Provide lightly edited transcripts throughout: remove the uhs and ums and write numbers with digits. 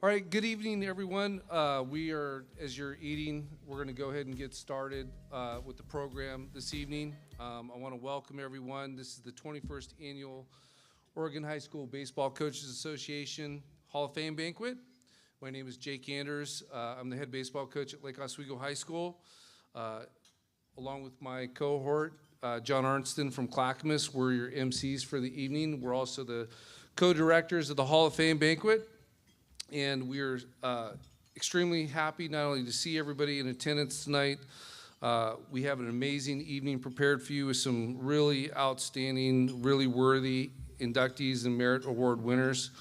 All right, good evening, everyone. As you're eating, we're going to go ahead and get started with the program this evening. I want to welcome everyone. This is the 21st Annual Oregon High School Baseball Coaches Association Hall of Fame Banquet. My name is Jake Anders. I'm the head baseball coach at Lake Oswego High School. Along with my cohort, John Arnston from Clackamas, we're your MCs for the evening. We're also the co-directors of the Hall of Fame Banquet. And we're extremely happy not only to see everybody in attendance tonight. We have an amazing evening prepared for you with some really outstanding, really worthy inductees and merit award winners.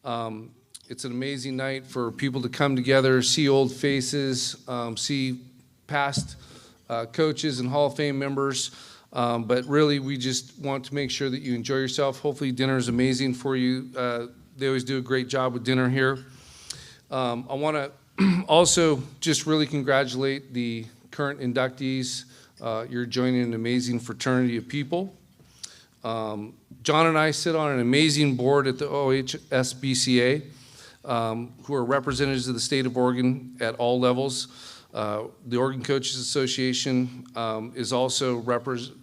It's an amazing night for people to come together, see old faces, see past coaches and Hall of Fame members. But really, we just want to make sure that you enjoy yourself. Hopefully, dinner is amazing for you. They always do a great job with dinner here. I want to also just really congratulate the current inductees. You're joining an amazing fraternity of people. John and I sit on an amazing board at the OHSBCA, who are representatives of the state of Oregon at all levels. The Oregon Coaches Association is also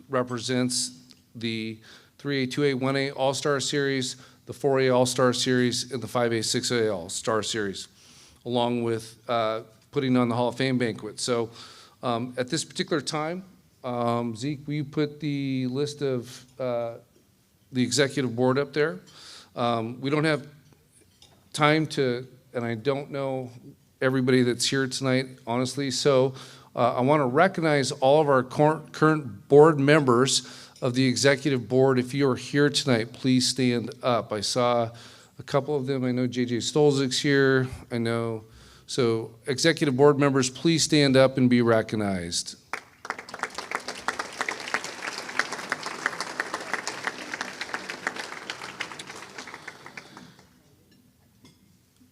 represents the 3A, 2A, 1A All-Star Series, the 4A All-Star Series, and the 5A, 6A All-Star Series, along with putting on the Hall of Fame banquet. So at this particular time, Zeke, will you put the list of the executive board up there? We don't have time to, and I don't know everybody that's here tonight, honestly, so I want to recognize all of our current board members of the executive board. If you are here tonight, please stand up. I saw a couple of them. I know JJ Stolzik's here. I know. So executive board members, please stand up and be recognized.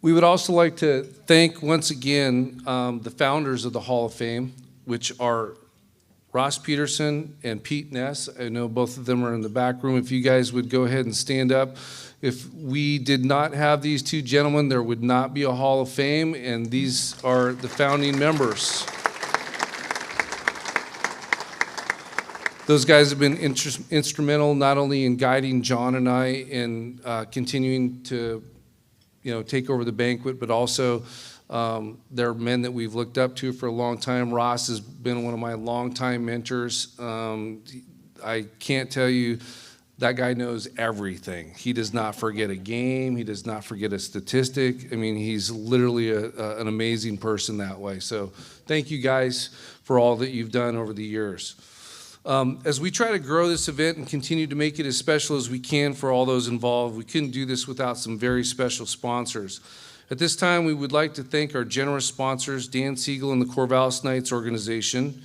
We would also like to thank once again the founders of the Hall of Fame, which are Ross Peterson and Pete Ness. I know both of them are in the back room. If you guys would go ahead and stand up. If we did not have these two gentlemen, there would not be a Hall of Fame, and these are the founding members. Those guys have been instrumental not only in guiding John and I in continuing to take over the banquet, but also they're men that we've looked up to for a long time. Ross has been one of my longtime mentors. I can't tell you, that guy knows everything. He does not forget a game. He does not forget a statistic. I mean, he's literally an amazing person that way. So thank you guys for all that you've done over the years. As we try to grow this event and continue to make it as special as we can for all those involved, we couldn't do this without some very special sponsors. At this time, we would like to thank our generous sponsors, Dan Siegel and the Corvallis Knights organization,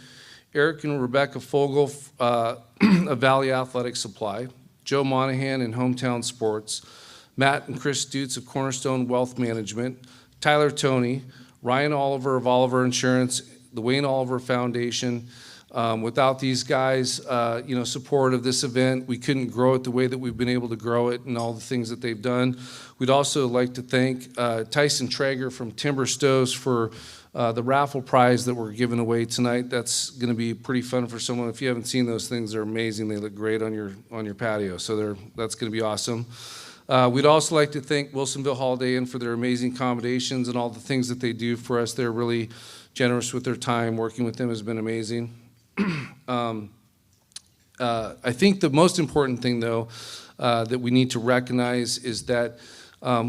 Eric and Rebecca Fogel of Valley Athletic Supply, Joe Monahan and Hometown Sports, Matt and Chris Stutz of Cornerstone Wealth Management, Tyler Toney, Ryan Oliver of Oliver Insurance, the Wayne Oliver Foundation. Without these guys, support of this event, we couldn't grow it the way that we've been able to grow it and all the things that they've done. We'd also like to thank Tyson Traeger from Timber Stoves for the raffle prize that we're giving away tonight. That's going to be pretty fun for someone. If you haven't seen those things, they're amazing. They look great on your patio, so that's going to be awesome. We'd also like to thank Wilsonville Holiday Inn for their amazing accommodations and all the things that they do for us. They're really generous with their time. Working with them has been amazing. I think the most important thing, though, that we need to recognize is that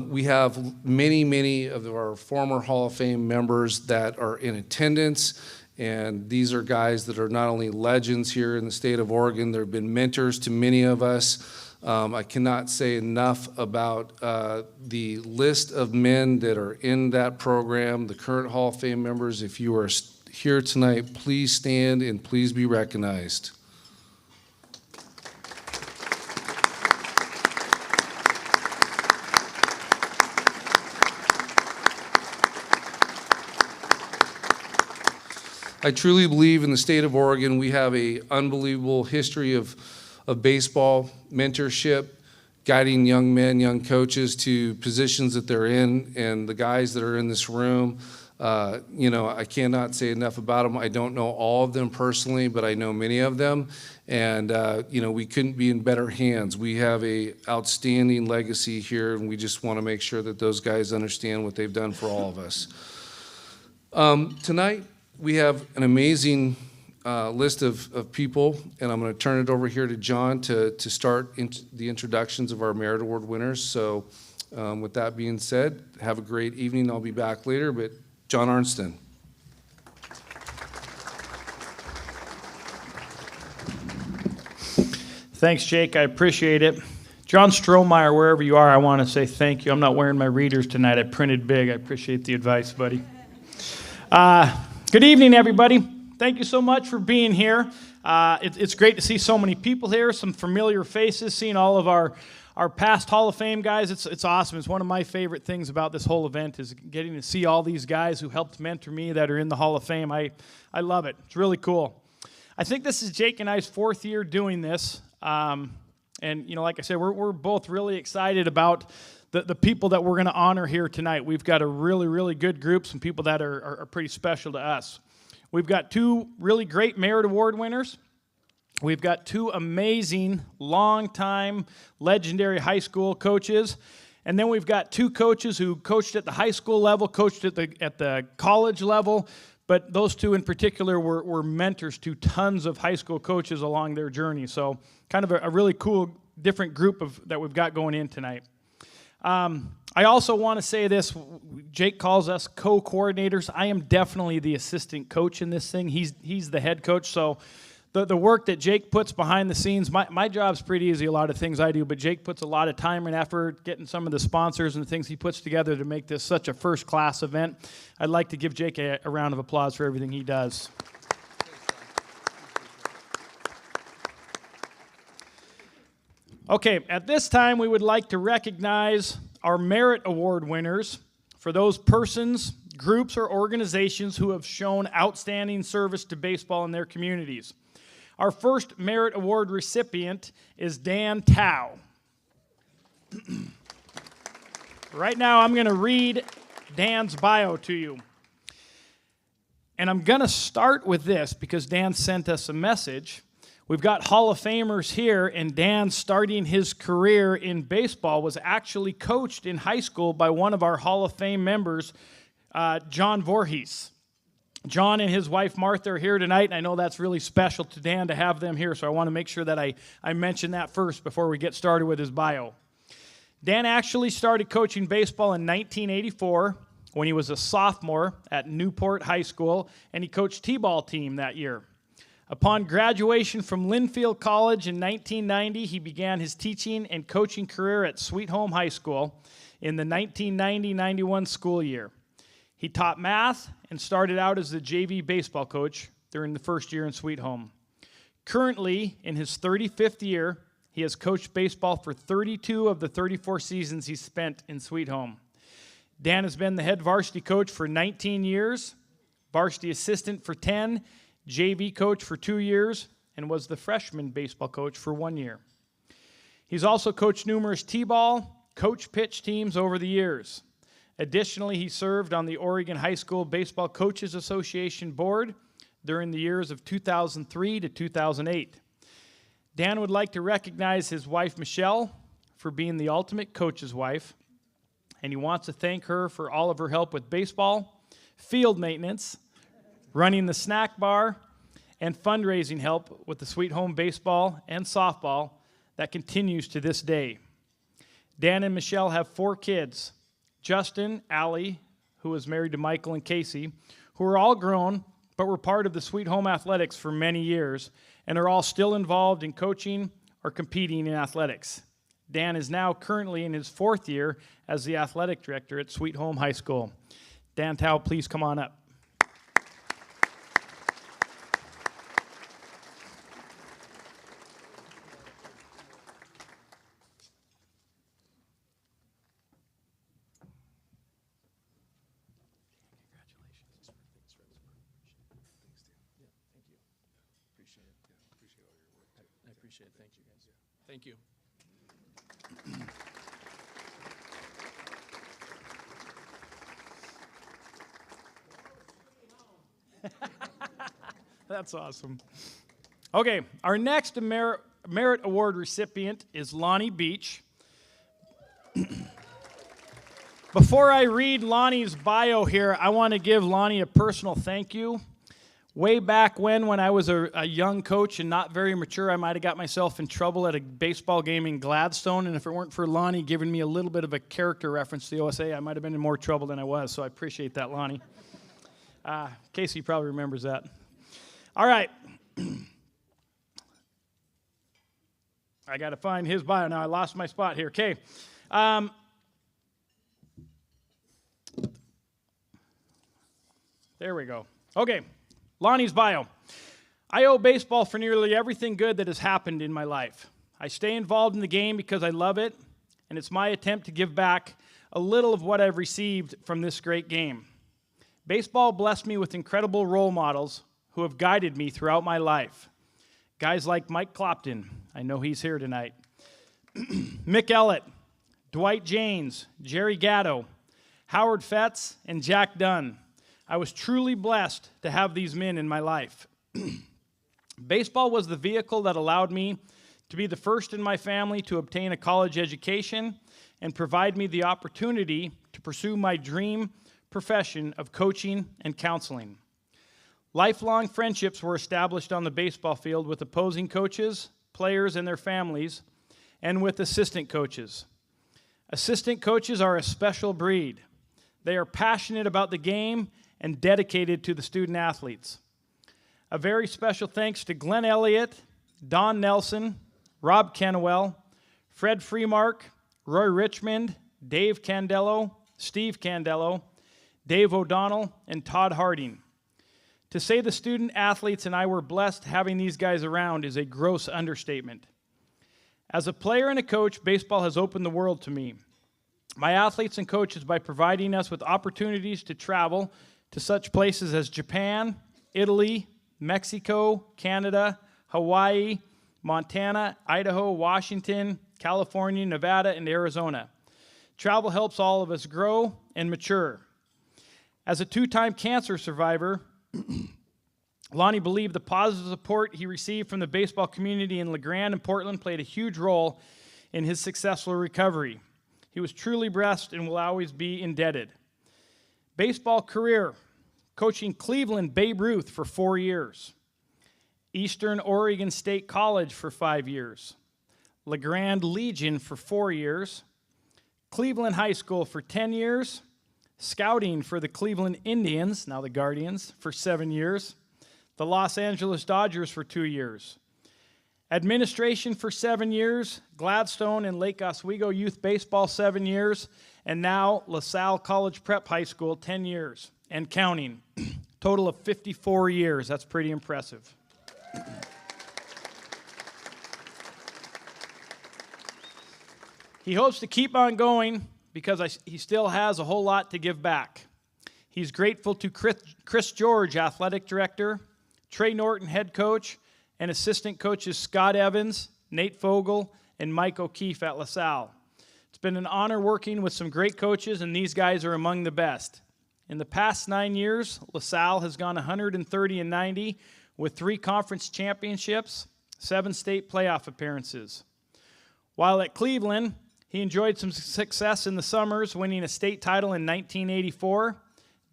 we have many of our former Hall of Fame members that are in attendance, and these are guys that are not only legends here in the state of Oregon, they've been mentors to many of us. I cannot say enough about the list of men that are in that program, the current Hall of Fame members. If you are here tonight, please stand and please be recognized. I truly believe in the state of Oregon we have an unbelievable history of baseball, mentorship, guiding young men, young coaches to positions that they're in, and the guys that are in this room. I cannot say enough about them. I don't know all of them personally, but I know many of them. And, we couldn't be in better hands. We have a outstanding legacy here, and we just want to make sure that those guys understand what they've done for all of us. Tonight, we have an amazing list of people, and I'm going to turn it over here to John to start the introductions of our Merit Award winners. So with that being said, have a great evening. I'll be back later, but John Arnston. Thanks, Jake. I appreciate it. John Strohmeyer, wherever you are, I want to say thank you. I'm not wearing my readers tonight. I printed big. I appreciate the advice, buddy. Good evening, everybody. Thank you so much for being here. It's great to see so many people here, some familiar faces, seeing all of our past Hall of Fame guys. It's awesome. It's one of my favorite things about this whole event is getting to see all these guys who helped mentor me that are in the Hall of Fame. I love it. It's really cool. I think this is Jake and I's 4th year doing this. And, like I said, we're both really excited about the people that we're going to honor here tonight. We've got a really, really good group, some people that are pretty special to us. We've got 2 really great Merit Award winners. We've got 2 amazing, long-time, legendary high school coaches. And then we've got 2 coaches who coached at the high school level, coached at the college level. But those 2 in particular were mentors to tons of high school coaches along their journey. So kind of a really cool, different group that we've got going in tonight. I also want to say this. Jake calls us co-coordinators. I am definitely the assistant coach in this thing. He's the head coach. So the work that Jake puts behind the scenes, my job's pretty easy, a lot of things I do, but Jake puts a lot of time and effort getting some of the sponsors and the things he puts together to make this such a first-class event. I'd like to give Jake a round of applause for everything he does. Okay, at this time, we would like to recognize our Merit Award winners for those persons, groups, or organizations who have shown outstanding service to baseball in their communities. Our first Merit Award recipient is Dan Tao. Right now, I'm going to read Dan's bio to you. And I'm going to start with this because Dan sent us a message. We've got Hall of Famers here, and Dan, starting his career in baseball, was actually coached in high school by one of our Hall of Fame members, John Voorhees. John and his wife Martha are here tonight, and I know that's really special to Dan to have them here, so I want to make sure that I mention that first before we get started with his bio. Dan actually started coaching baseball in 1984 when he was a sophomore at Newport High School, and he coached T-ball team that year. Upon graduation from Linfield College in 1990, he began his teaching and coaching career at Sweet Home High School in the 1990-91 school year. He taught math and started out as the JV baseball coach during the first year in Sweet Home. Currently, in his 35th year, he has coached baseball for 32 of the 34 seasons he spent in Sweet Home. Dan has been the head varsity coach for 19 years, varsity assistant for 10, JV coach for 2 years, and was the freshman baseball coach for 1 year. He's also coached numerous T-ball, coach pitch teams over the years. Additionally, he served on the Oregon High School Baseball Coaches Association board during the years of 2003 to 2008. Dan would like to recognize his wife, Michelle, for being the ultimate coach's wife, and he wants to thank her for all of her help with baseball, field maintenance, running the snack bar, and fundraising help with the Sweet Home baseball and softball that continues to this day. Dan and Michelle have 4 kids, Justin, Allie, who is married to Michael and Casey, who are all grown but were part of the Sweet Home Athletics for many years and are all still involved in coaching or competing in athletics. Dan is now currently in his 4th year as the athletic director at Sweet Home High School. Dan Tao, please come on up. Thank you. That's awesome. Okay, our next Merit Award recipient is Lonnie Beach. Before I read Lonnie's bio here, I want to give Lonnie a personal thank you. Way back when I was a young coach and not very mature, I might have got myself in trouble at a baseball game in Gladstone, and if it weren't for Lonnie giving me a little bit of a character reference to the OSA, I might have been in more trouble than I was, so I appreciate that, Lonnie. Casey probably remembers that. All right. I got to find his bio now. I lost my spot here. Okay. There we go. Okay. Lonnie's bio. I owe baseball for nearly everything good that has happened in my life. I stay involved in the game because I love it, and it's my attempt to give back a little of what I've received from this great game. Baseball blessed me with incredible role models who have guided me throughout my life. Guys like Mike Clopton, I know he's here tonight, Mick Ellett, Dwight Janes, Jerry Gatto, Howard Fetz, and Jack Dunn. I was truly blessed to have these men in my life. Baseball was the vehicle that allowed me to be the first in my family to obtain a college education and provide me the opportunity to pursue my dream profession of coaching and counseling. Lifelong friendships were established on the baseball field with opposing coaches, players and their families, and with assistant coaches. Assistant coaches are a special breed. They are passionate about the game and dedicated to the student athletes. A very special thanks to Glenn Elliott, Don Nelson, Rob Kennewell, Fred Freemark, Roy Richmond, Dave Candello, Steve Candello, Dave O'Donnell, and Todd Harding. To say the student athletes and I were blessed having these guys around is a gross understatement. As a player and a coach, baseball has opened the world to me. My athletes and coaches by providing us with opportunities to travel to such places as Japan, Italy, Mexico, Canada, Hawaii, Montana, Idaho, Washington, California, Nevada, and Arizona. Travel helps all of us grow and mature. As a two-time cancer survivor, Lonnie believed the positive support he received from the baseball community in LeGrand and Portland played a huge role in his successful recovery. He was truly blessed and will always be indebted. Baseball career, coaching Cleveland Babe Ruth for 4 years, Eastern Oregon State College for 5 years, LeGrand Legion for 4 years, Cleveland High School for 10 years, scouting for the Cleveland Indians, now the Guardians, for 7 years, the Los Angeles Dodgers for 2 years, administration for 7 years, Gladstone and Lake Oswego Youth Baseball 7 years, and now LaSalle College Prep High School 10 years, and counting. Total of 54 years. That's pretty impressive. He hopes to keep on going because he still has a whole lot to give back. He's grateful to Chris George, athletic director, Trey Norton, head coach, and assistant coaches Scott Evans, Nate Fogel, and Mike O'Keefe at LaSalle. It's been an honor working with some great coaches, and these guys are among the best. In the past 9 years, LaSalle has gone 130-90 with 3 conference championships, 7 state playoff appearances. While at Cleveland, he enjoyed some success in the summers, winning a state title in 1984,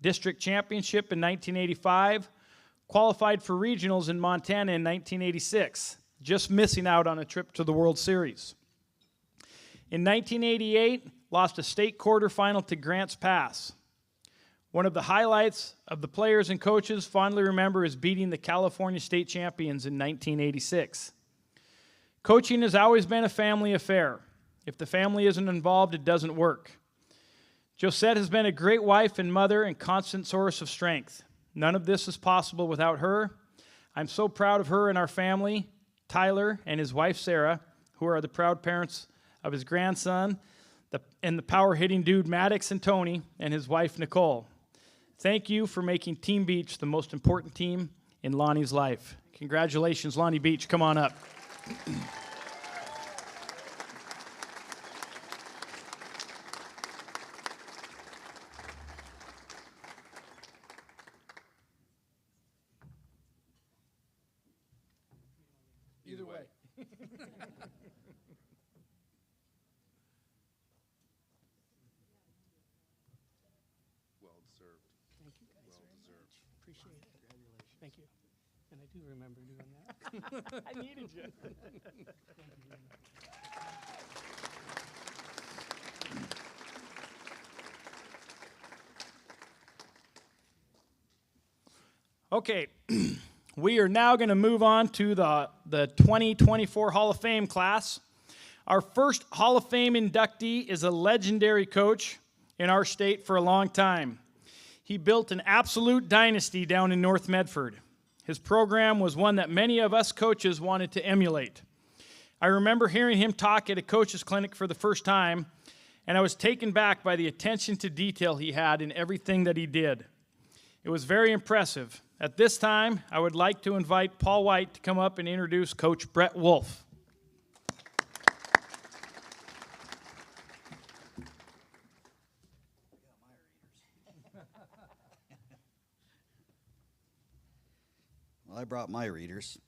district championship in 1985, qualified for regionals in Montana in 1986, just missing out on a trip to the World Series. In 1988, lost a state quarterfinal to Grants Pass. One of the highlights of the players and coaches fondly remember is beating the California state champions in 1986. Coaching has always been a family affair. If the family isn't involved, it doesn't work. Josette has been a great wife and mother and constant source of strength. None of this is possible without her. I'm so proud of her and our family, Tyler and his wife Sarah, who are the proud parents of his grandson, and the power-hitting dude Maddox and Tony, and his wife Nicole. Thank you for making Team Beach the most important team in Lonnie's life. Congratulations, Lonnie Beach. Come on up. Well deserved. Thank you guys Well very deserved. much. Appreciate it. Congratulations. Thank you. And I do remember doing that. I needed you. Thank you very much. Okay, we are now going to move on to the 2024 Hall of Fame class. Our first Hall of Fame inductee is a legendary coach in our state for a long time. He built an absolute dynasty down in North Medford. His program was one that many of us coaches wanted to emulate. I remember hearing him talk at a coach's clinic for the first time, and I was taken back by the attention to detail he had in everything that he did. It was very impressive. At this time, I would like to invite Paul White to come up and introduce Coach Brett Wolf. Well, I brought my readers.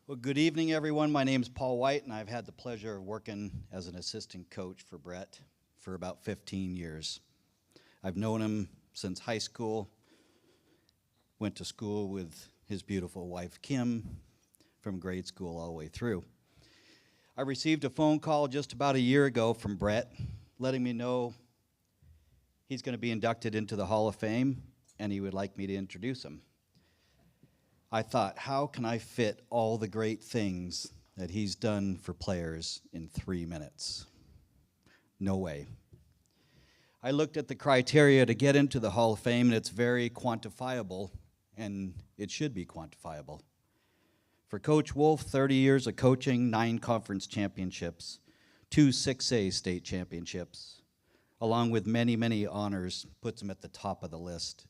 Well, good evening, everyone. My name is Paul White, and I've had the pleasure of working as an assistant coach for Brett for about 15 years. I've known him since high school, went to school with his beautiful wife, Kim, from grade school all the way through. I received a phone call just about a year ago from Brett letting me know he's going to be inducted into the Hall of Fame, and he would like me to introduce him. I thought, how can I fit all the great things that he's done for players in 3 minutes? No way. I looked at the criteria to get into the Hall of Fame, and it's very quantifiable, and it should be quantifiable. For Coach Wolf, 30 years of coaching, 9 conference championships, 2 6A state championships, along with many, many honors, puts him at the top of the list.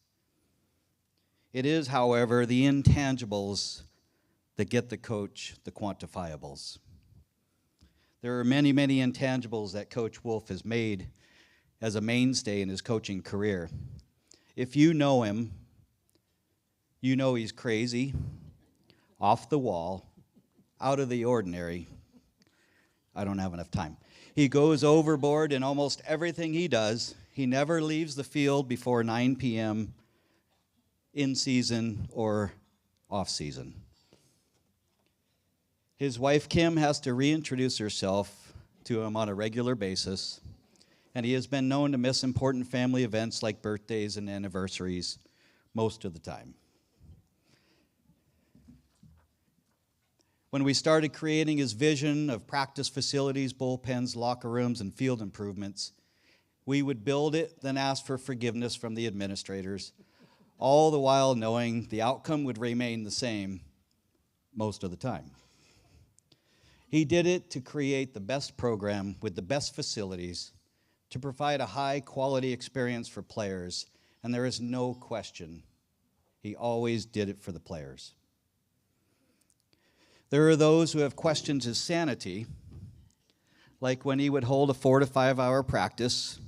It is, however, the intangibles that get the coach the quantifiables. There are many, many intangibles that Coach Wolf has made as a mainstay in his coaching career. If you know him, you know he's crazy, off the wall, out of the ordinary. I don't have enough time. He goes overboard in almost everything he does. He never leaves the field before 9 p.m. in season or off season. His wife, Kim, has to reintroduce herself to him on a regular basis, and he has been known to miss important family events like birthdays and anniversaries most of the time. When we started creating his vision of practice facilities, bullpens, locker rooms, and field improvements, we would build it, then ask for forgiveness from the administrators, all the while knowing the outcome would remain the same most of the time. He did it to create the best program with the best facilities, to provide a high-quality experience for players, and there is no question he always did it for the players. There are those who have questioned his sanity, like when he would hold a 4 to 5 hour practice,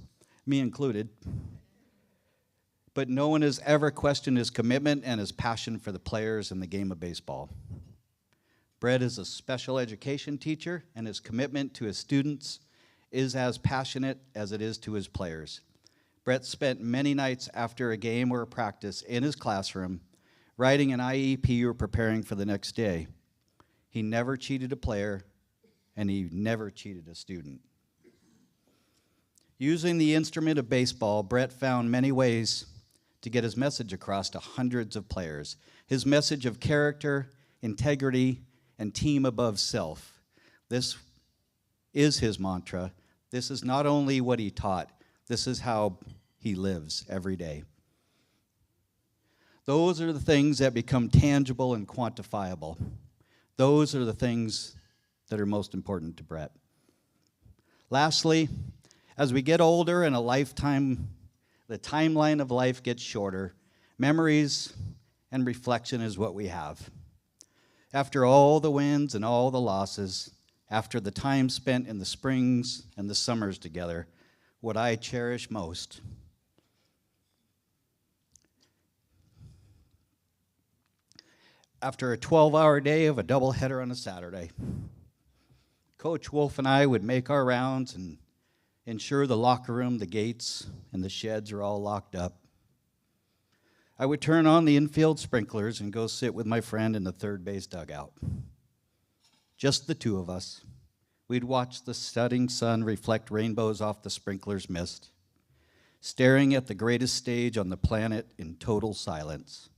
me included, but no one has ever questioned his commitment and his passion for the players and the game of baseball. Brett is a special education teacher, and his commitment to his students is as passionate as it is to his players. Brett spent many nights after a game or a practice in his classroom writing an IEP or preparing for the next day. He never cheated a player, and he never cheated a student. Using the instrument of baseball, Brett found many ways to get his message across to hundreds of players. His message of character, integrity, and team above self. This is his mantra. This is not only what he taught, this is how he lives every day. Those are the things that become tangible and quantifiable. Those are the things that are most important to Brett. Lastly, as we get older and the timeline of life gets shorter, memories and reflection is what we have. After all the wins and all the losses, after the time spent in the springs and the summers together, what I cherish most after a 12-hour day of a doubleheader on a Saturday. Coach Wolf and I would make our rounds and ensure the locker room, the gates, and the sheds are all locked up. I would turn on the infield sprinklers and go sit with my friend in the third base dugout. Just the two of us. We'd watch the setting sun reflect rainbows off the sprinklers' mist, staring at the greatest stage on the planet in total silence,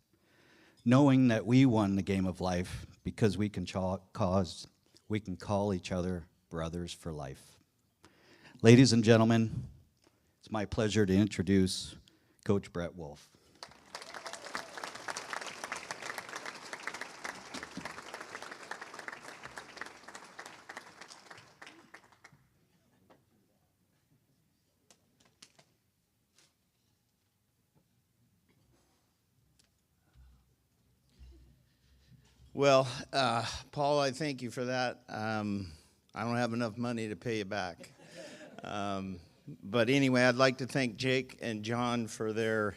knowing that we won the game of life because we can call each other brothers for life. Ladies and gentlemen, it's my pleasure to introduce Coach Brett Wolf. Well, Paul, I thank you for that. I don't have enough money to pay you back. But anyway, I'd like to thank Jake and John for their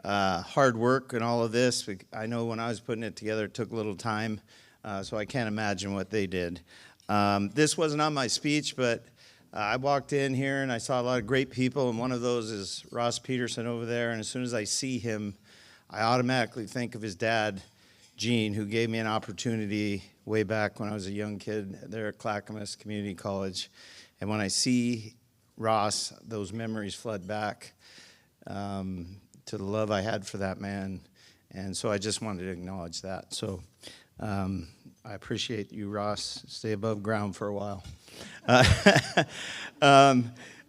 hard work and all of this. I know when I was putting it together, it took a little time, so I can't imagine what they did. This wasn't on my speech, but I walked in here and I saw a lot of great people, and one of those is Ross Peterson over there, and as soon as I see him, I automatically think of his dad, Gene, who gave me an opportunity way back when I was a young kid there at Clackamas Community College. And when I see Ross, those memories flood back to the love I had for that man. And so I just wanted to acknowledge that. So I appreciate you, Ross. Stay above ground for a while.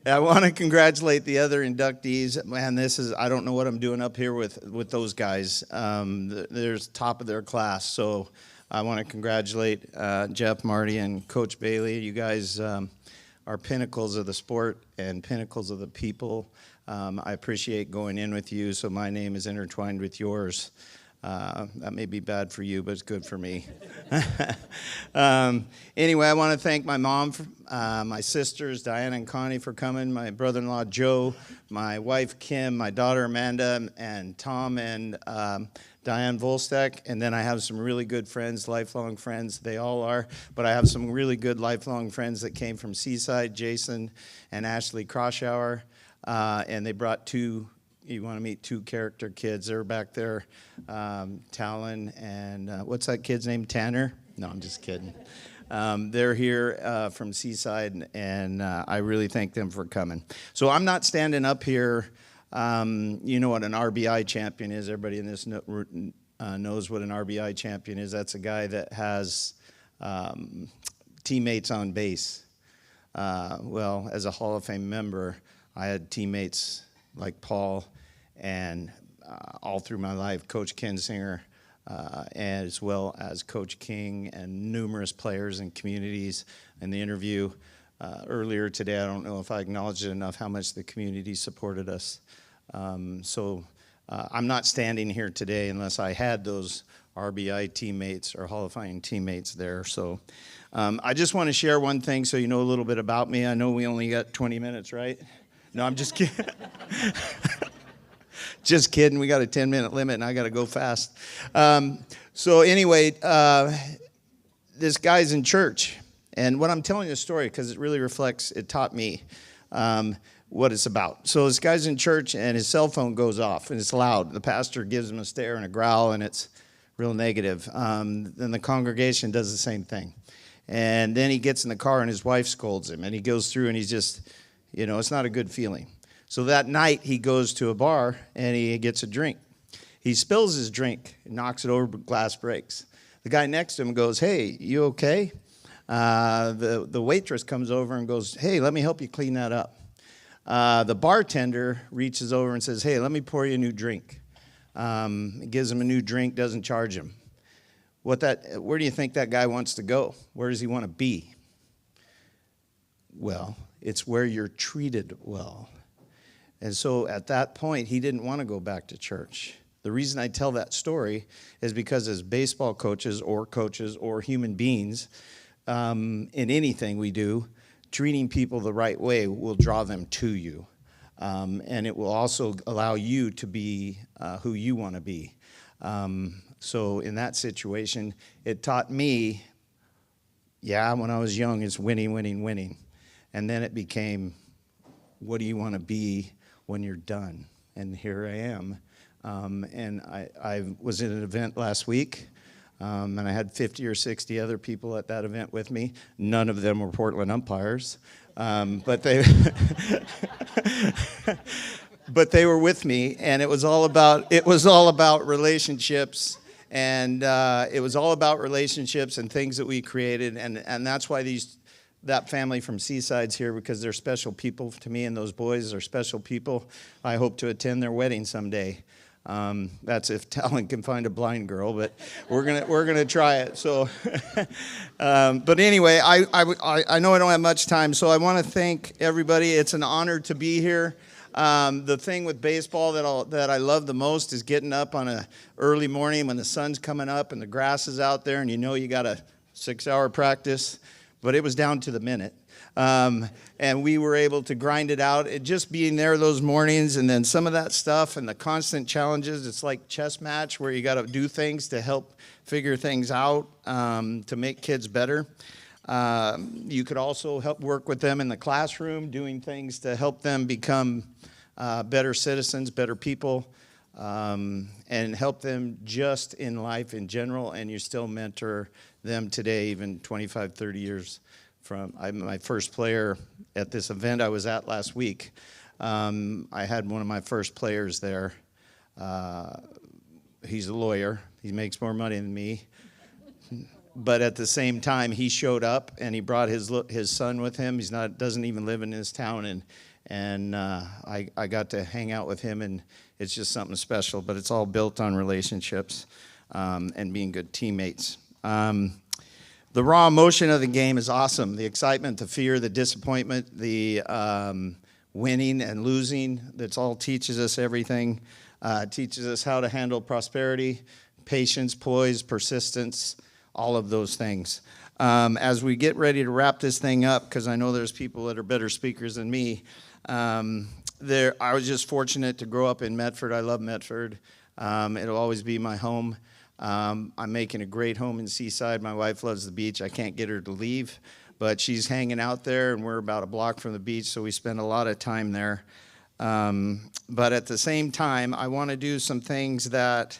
I want to congratulate the other inductees. Man, I don't know what I'm doing up here with those guys. They're top of their class. So I want to congratulate Jeff, Marty, and Coach Bailey. You guys are pinnacles of the sport and pinnacles of the people. I appreciate going in with you, so my name is intertwined with yours. That may be bad for you, but it's good for me. Anyway, I want to thank my mom, my sisters, Diana and Connie, for coming, my brother-in-law, Joe, my wife, Kim, my daughter, Amanda, and Tom, and Diane Volstek. And then I have some really good friends, lifelong friends. They all are. But I have some really good lifelong friends that came from Seaside, Jason and Ashley Kroschauer. And they brought two. You want to meet two character kids. They're back there, Talon and what's that kid's name? Tanner? No, I'm just kidding. They're here from Seaside, and I really thank them for coming. So I'm not standing up here. You know what an RBI champion is. Everybody in this knows what an RBI champion is. That's a guy that has teammates on base. Well, as a Hall of Fame member, I had teammates like Paul, and all through my life, Coach Kinsinger, as well as Coach King, and numerous players and communities. In the interview earlier today, I don't know if I acknowledged it enough how much the community supported us. So I'm not standing here today unless I had those RBI teammates or Hall of Fame teammates there. So I just want to share one thing so you know a little bit about me. I know we only got 20 minutes, right? No, I'm just kidding. Just kidding. We got a 10-minute limit, and I got to go fast. So anyway, this guy's in church. And what I'm telling you a story because it really reflects, it taught me what it's about. So this guy's in church, and his cell phone goes off, and it's loud. The pastor gives him a stare and a growl, and it's real negative. Then the congregation does the same thing. And then he gets in the car, and his wife scolds him. And he goes through, and he's just... You know, it's not a good feeling. So that night, he goes to a bar, and he gets a drink. He spills his drink, knocks it over, glass breaks. The guy next to him goes, "Hey, you okay?" The waitress comes over and goes, "Hey, let me help you clean that up." The bartender reaches over and says, "Hey, let me pour you a new drink." Gives him a new drink, doesn't charge him. Where do you think that guy wants to go? Where does he want to be? Well, it's where you're treated well. And so at that point, he didn't want to go back to church. The reason I tell that story is because as baseball coaches or human beings, in anything we do, treating people the right way will draw them to you. And it will also allow you to be who you want to be. So in that situation, it taught me, when I was young, it's winning, winning, winning. And then it became, what do you want to be when you're done? And here I am. And I was at an event last week, and I had 50 or 60 other people at that event with me. None of them were Portland umpires, but they but they were with me, and it was all about relationships, and it was all about relationships and things that we created, and that's why that family from Seaside's here, because they're special people to me, and those boys are special people. I hope to attend their wedding someday. That's if talent can find a blind girl, but we're gonna try it. So, but anyway, I know I don't have much time, so I want to thank everybody. It's an honor to be here. The thing with baseball that I love the most is getting up on a early morning when the sun's coming up and the grass is out there, and you got a 6-hour practice, but it was down to the minute. And we were able to grind it out. It just being there those mornings, and then some of that stuff and the constant challenges. It's like chess match where you got to do things to help figure things out to make kids better. You could also help work with them in the classroom, doing things to help them become better citizens, better people, and help them just in life in general. And you still mentor them today, even 25, 30 years from my first player at this event I was at last week. I had one of my first players there. He's a lawyer. He makes more money than me. But at the same time, he showed up and he brought his son with him. Doesn't even live in this town, and I got to hang out with him, and it's just something special. But it's all built on relationships and being good teammates. The raw emotion of the game is awesome. The excitement, the fear, the disappointment, the winning and losing, that's all teaches us everything. Teaches us how to handle prosperity, patience, poise, persistence, all of those things. As we get ready to wrap this thing up, because I know there's people that are better speakers than me, I was just fortunate to grow up in Medford. I love Medford. It'll always be my home. I'm making a great home in Seaside. My wife loves the beach. I can't get her to leave, but she's hanging out there, and we're about a block from the beach, so we spend a lot of time there. But at the same time, I want to do some things that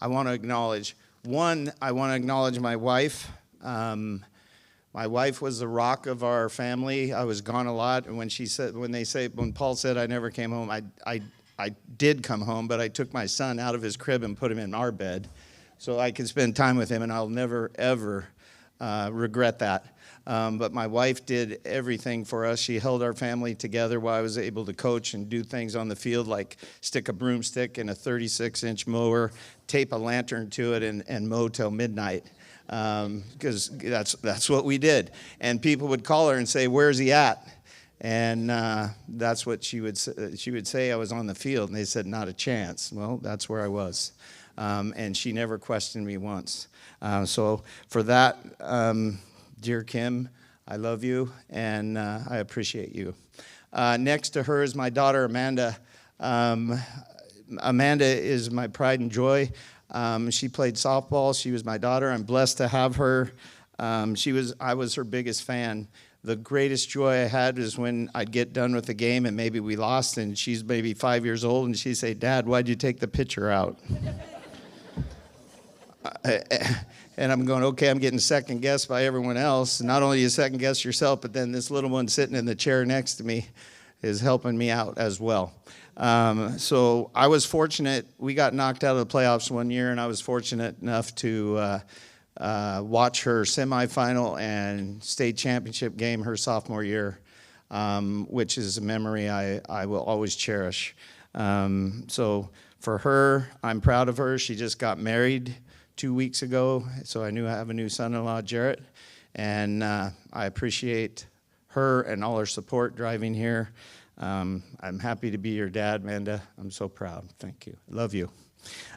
I want to acknowledge. One, I want to acknowledge my wife. My wife was the rock of our family. I was gone a lot, and when Paul said I never came home, I did come home, but I took my son out of his crib and put him in our bed so I could spend time with him, and I'll never, ever regret that. But my wife did everything for us. She held our family together while I was able to coach and do things on the field, like stick a broomstick in a 36-inch mower, tape a lantern to it, and mow till midnight, because that's what we did. And people would call her and say, "Where's he at?" And that's what she would say. She would say I was on the field, and they said, "Not a chance." Well, that's where I was. And she never questioned me once. So for that, dear Kim, I love you, and I appreciate you. Next to her is my daughter, Amanda. Amanda is my pride and joy. She played softball. She was my daughter. I'm blessed to have her. I was her biggest fan. The greatest joy I had was when I'd get done with the game and maybe we lost, and she's maybe 5 years old, and she'd say, "Dad, why'd you take the pitcher out?" And I'm going, okay, I'm getting second guessed by everyone else. Not only you second guess yourself, but then this little one sitting in the chair next to me is helping me out as well. So I was fortunate. We got knocked out of the playoffs one year, and I was fortunate enough to watch her semifinal and state championship game her sophomore year, which is a memory I will always cherish. So for her, I'm proud of her. She just got married 2 weeks ago, so I have a new son-in-law, Jarrett, and I appreciate her and all her support driving here. I'm happy to be your dad, Amanda. I'm so proud. Thank you. Love you.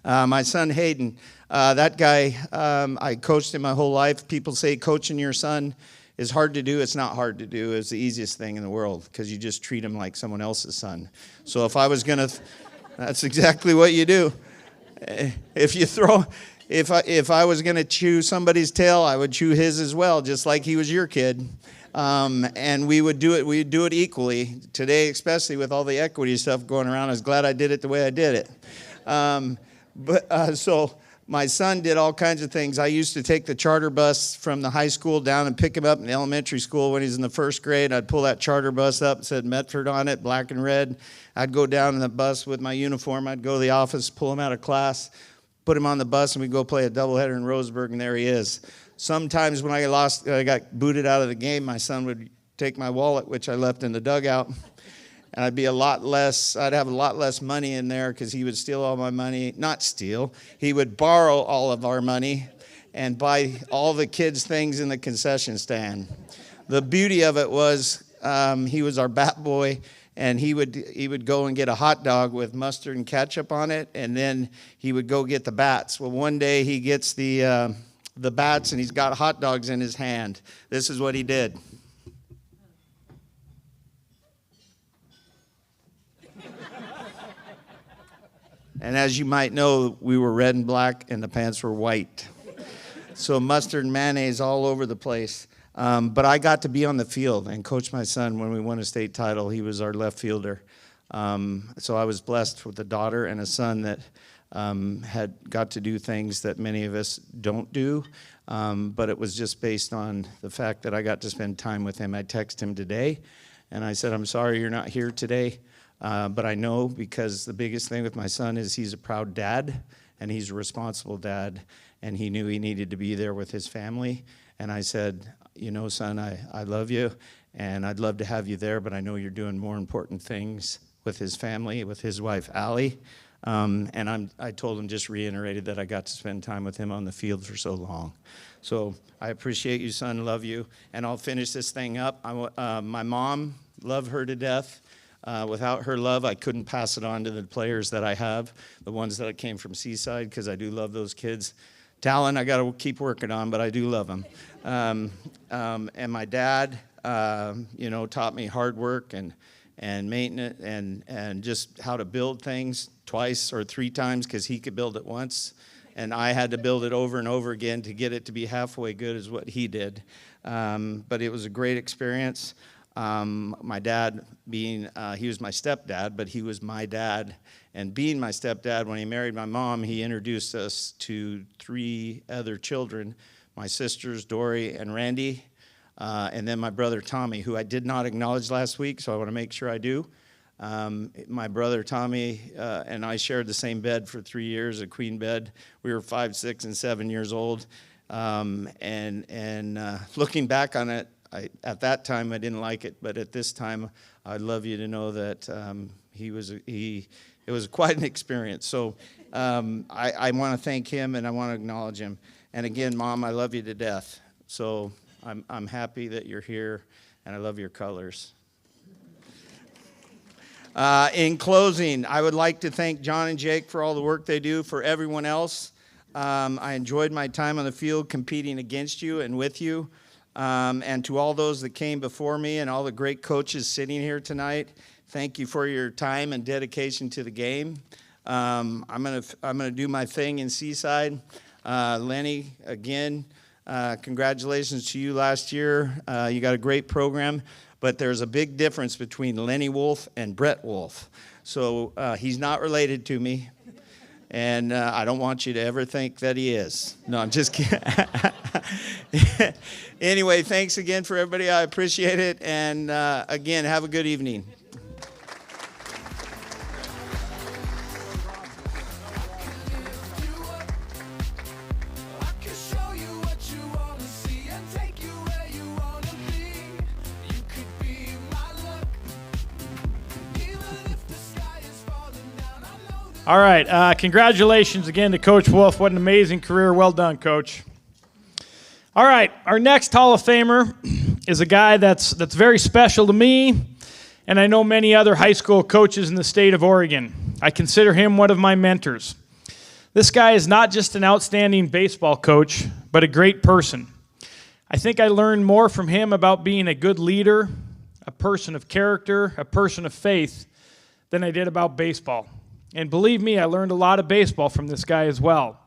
My son, Hayden, that guy, I coached him my whole life. People say coaching your son is hard to do. It's not hard to do. It's the easiest thing in the world because you just treat him like someone else's son. So if I was going to, that's exactly what you do. If I was going to chew somebody's tail, I would chew his as well, just like he was your kid. And we'd do it equally. Today, especially with all the equity stuff going around, I was glad I did it the way I did it. So my son did all kinds of things. I used to take the charter bus from the high school down and pick him up in elementary school when he was in the first grade. I'd pull that charter bus up, it said Medford on it, black and red. I'd go down in the bus with my uniform. I'd go to the office, pull him out of class, put him on the bus, and we'd go play a doubleheader in Roseburg, and there he is. Sometimes when I got booted out of the game, my son would take my wallet, which I left in the dugout, and I'd have a lot less money in there because he would steal all my money. Not steal, he would borrow all of our money and buy all the kids' things in the concession stand. The beauty of it was he was our bat boy, and he would go and get a hot dog with mustard and ketchup on it, and then he would go get the bats. Well, one day he gets the bats, and he's got hot dogs in his hand. This is what he did. And as you might know, we were red and black, and the pants were white. So mustard and mayonnaise all over the place. But I got to be on the field and coach my son when we won a state title. He was our left fielder. So I was blessed with a daughter and a son that had got to do things that many of us don't do. But it was just based on the fact that I got to spend time with him. I texted him today, and I said, I'm sorry you're not here today. But I know, because the biggest thing with my son is he's a proud dad, and he's a responsible dad, and he knew he needed to be there with his family. And I said, you know, son, I love you, and I'd love to have you there, but I know you're doing more important things with his family, with his wife, Allie. And I told him, just reiterated that I got to spend time with him on the field for so long. So I appreciate you, son, love you. And I'll finish this thing up. My mom, love her to death. Without her love, I couldn't pass it on to the players that I have, the ones that came from Seaside, because I do love those kids. Talent, I got to keep working on, but I do love them. And my dad, taught me hard work and maintenance and just how to build things twice or three times, because he could build it once, and I had to build it over and over again to get it to be halfway good as what he did. But it was a great experience. My dad he was my stepdad, but he was my dad. And being my stepdad, when he married my mom, he introduced us to 3 other children, my sisters, Dory and Randy, and then my brother, Tommy, who I did not acknowledge last week, so I want to make sure I do. My brother, Tommy, and I shared the same bed for 3 years, a queen bed. We were 5, 6, and 7 years old. Looking back on it, at that time, I didn't like it, but at this time, I'd love you to know that it was quite an experience. So I want to thank him, and I want to acknowledge him. And again, Mom, I love you to death. So I'm happy that you're here, and I love your colors. In closing, I would like to thank John and Jake for all the work they do. For everyone else, I enjoyed my time on the field competing against you and with you. And to all those that came before me and all the great coaches sitting here tonight, thank you for your time and dedication to the game. I'm gonna do my thing in Seaside. Lenny, again, congratulations to you last year. You got a great program, but there's a big difference between Lenny Wolf and Brett Wolf. So he's not related to me. And I don't want you to ever think that he is. No, I'm just kidding. Anyway, thanks again for everybody. I appreciate it. And again, have a good evening. All right, congratulations again to Coach Wolf. What an amazing career. Well done, Coach. All right, our next Hall of Famer is a guy that's very special to me, and I know many other high school coaches in the state of Oregon. I consider him one of my mentors. This guy is not just an outstanding baseball coach, but a great person. I think I learned more from him about being a good leader, a person of character, a person of faith, than I did about baseball. And believe me, I learned a lot of baseball from this guy as well.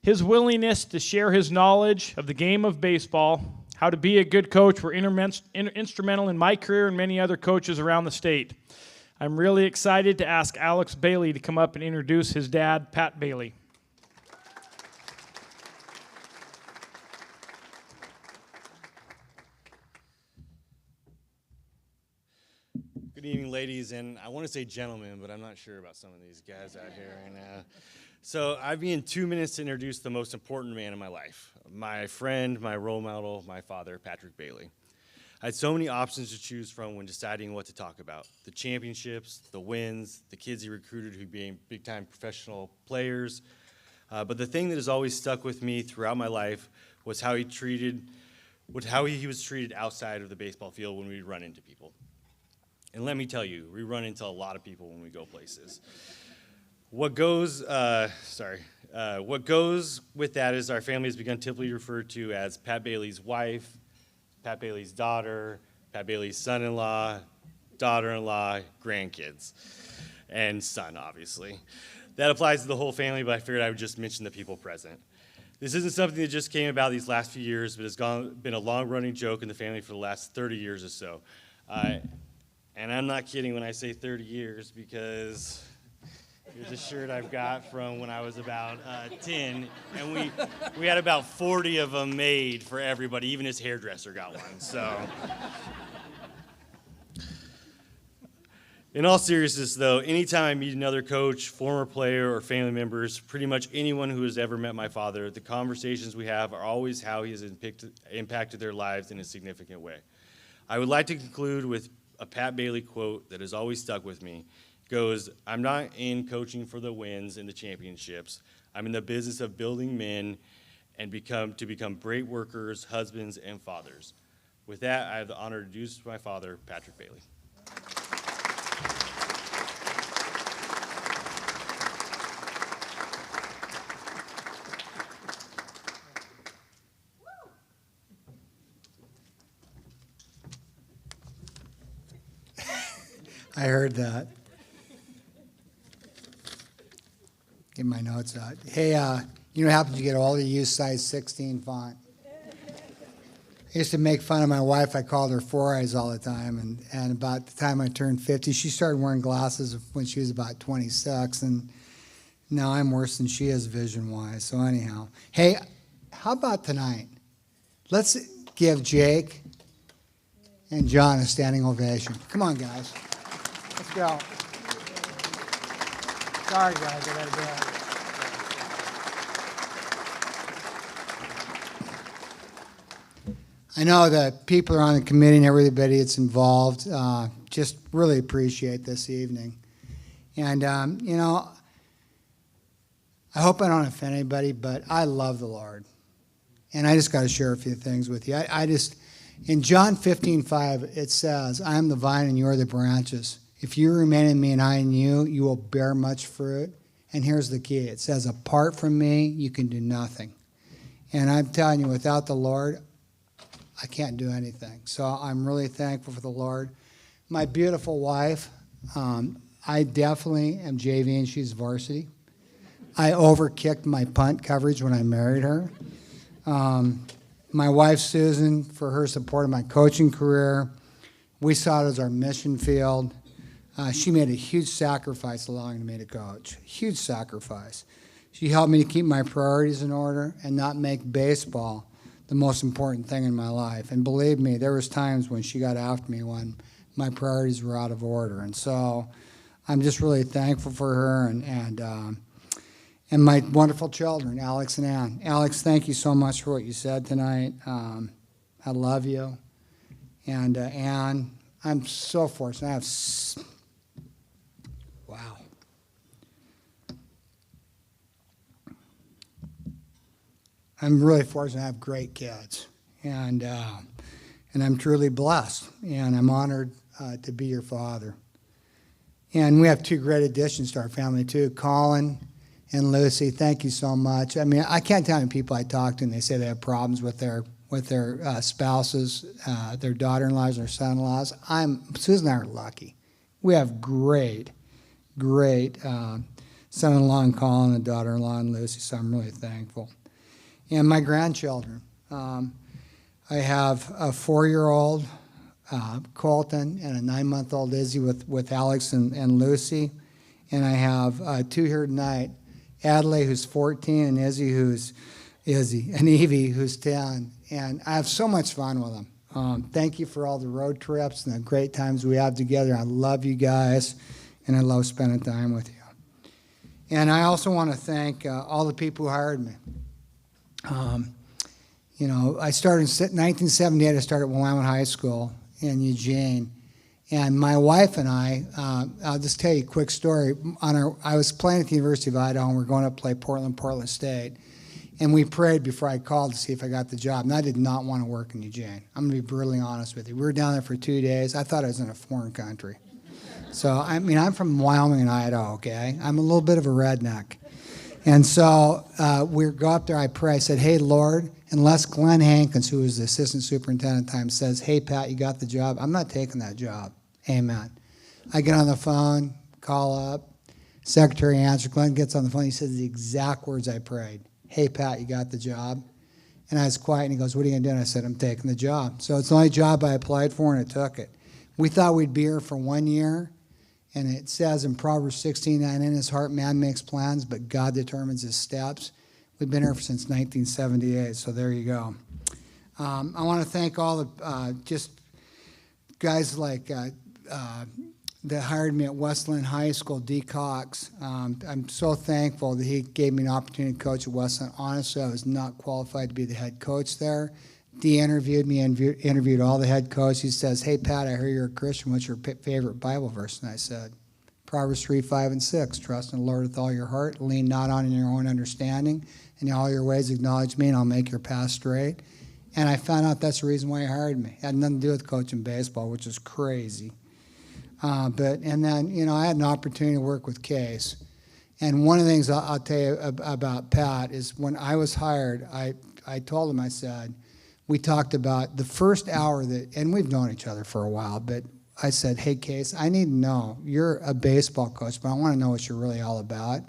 His willingness to share his knowledge of the game of baseball, how to be a good coach, were instrumental in my career and many other coaches around the state. I'm really excited to ask Alex Bailey to come up and introduce his dad, Pat Bailey. Good evening, ladies, and I want to say gentlemen, but I'm not sure about some of these guys out here right now. So I've been 2 minutes to introduce the most important man in my life, my friend, my role model, my father, Patrick Bailey. I had so many options to choose from when deciding what to talk about. The championships, the wins, the kids he recruited who became big-time professional players. But the thing that has always stuck with me throughout my life was how he was treated outside of the baseball field when we run into people. And let me tell you, we run into a lot of people when we go places. What goes with that is our family has begun typically referred to as Pat Bailey's wife, Pat Bailey's daughter, Pat Bailey's son-in-law, daughter-in-law, grandkids, and son, obviously. That applies to the whole family, but I figured I would just mention the people present. This isn't something that just came about these last few years, but has been a long-running joke in the family for the last 30 years or so. And I'm not kidding when I say 30 years, because here's a shirt I've got from when I was about 10, and we had about 40 of them made for everybody. Even his hairdresser got one. So, in all seriousness, though, anytime I meet another coach, former player, or family members, pretty much anyone who has ever met my father, the conversations we have are always how he has impacted their lives in a significant way. I would like to conclude with a Pat Bailey quote that has always stuck with me. It goes, "I'm not in coaching for the wins and the championships. I'm in the business of building men and to become great workers, husbands, and fathers." With that, I have the honor to introduce my father, Patrick Bailey. I heard that. Get my notes out. Hey, you know what happens? You get older, you use size 16 font. I used to make fun of my wife. I called her Four Eyes all the time. And about the time I turned 50, she started wearing glasses when she was about 26. And now I'm worse than she is vision-wise. So anyhow. Hey, how about tonight? Let's give Jake and John a standing ovation. Come on, guys. Let's go. Sorry, guys, I gotta go. I know that people are on the committee and everybody that's involved just really appreciate this evening. And, you know, I hope I don't offend anybody, but I love the Lord. And I just got to share a few things with you. In John 15:5, it says, "I am the vine and you are the branches. If you remain in me and I in you, you will bear much fruit." And here's the key. It says, "Apart from me, you can do nothing." And I'm telling you, without the Lord, I can't do anything. So I'm really thankful for the Lord. My beautiful wife, I definitely am JV and she's varsity. I overkicked my punt coverage when I married her. My wife, Susan, for her support of my coaching career. We saw it as our mission field. She made a huge sacrifice allowing me to coach. Huge sacrifice. She helped me to keep my priorities in order and not make baseball the most important thing in my life. And believe me, there was times when she got after me when my priorities were out of order. And so I'm just really thankful for her and my wonderful children, Alex and Ann. Alex, thank you so much for what you said tonight. I love you. And Ann, I'm so fortunate. Wow. I'm really fortunate to have great kids. And I'm truly blessed. And I'm honored to be your father. And we have two great additions to our family, too. Colin and Lucy, thank you so much. I mean, I can't tell how many people I talk to and they say they have problems with their spouses, their daughter-in-laws, their son-in-laws. Susan and I are lucky. We have great son-in-law in Colin, a daughter-in-law in Lucy, so I'm really thankful. And my grandchildren. I have a 4-year-old, Colton, and a 9-month-old Izzy with Alex and Lucy. And I have 2 here tonight, Adelaide, who's 14, and Evie, who's 10. And I have so much fun with them. Thank you for all the road trips and the great times we have together. I love you guys, and I love spending time with you. And I also want to thank all the people who hired me. You know, I started in 1978. I started at Willamette High School in Eugene. And my wife and I, I'll just tell you a quick story. I was playing at the University of Idaho, and we were going to play Portland State. And we prayed before I called to see if I got the job. And I did not want to work in Eugene. I'm going to be brutally honest with you. We were down there for 2 days. I thought I was in a foreign country. So, I mean, I'm from Wyoming and Idaho, okay? I'm a little bit of a redneck. And so we go up there, I pray. I said, hey, Lord, unless Glenn Hankins, who was the assistant superintendent at the time, says, hey, Pat, you got the job, I'm not taking that job. Amen. I get on the phone, call up, secretary answers. Glenn gets on the phone. He says the exact words I prayed. Hey, Pat, you got the job? And I was quiet, and he goes, what are you going to do? And I said, I'm taking the job. So it's the only job I applied for, and I took it. We thought we'd be here for 1 year. And it says in Proverbs 16:9, in his heart man makes plans, but God determines his steps. We've been here since 1978, so there you go. I want to thank all the just guys like that hired me at Westland High School, D. Cox. I'm so thankful that he gave me an opportunity to coach at Westland. Honestly, I was not qualified to be the head coach there. Dee interviewed me, interviewed all the head coaches. He says, hey, Pat, I hear you're a Christian. What's your favorite Bible verse? And I said, Proverbs 3, 5, and 6. Trust in the Lord with all your heart. Lean not on your own understanding. In all your ways acknowledge me, and I'll make your path straight. And I found out that's the reason why he hired me. It had nothing to do with coaching baseball, which is crazy. And then, you know, I had an opportunity to work with Case. And one of the things I'll tell you about Pat is when I was hired, I told him, I said, we talked about the first hour that, and we've known each other for a while, but I said, hey, Case, I need to know, you're a baseball coach, but I want to know what you're really all about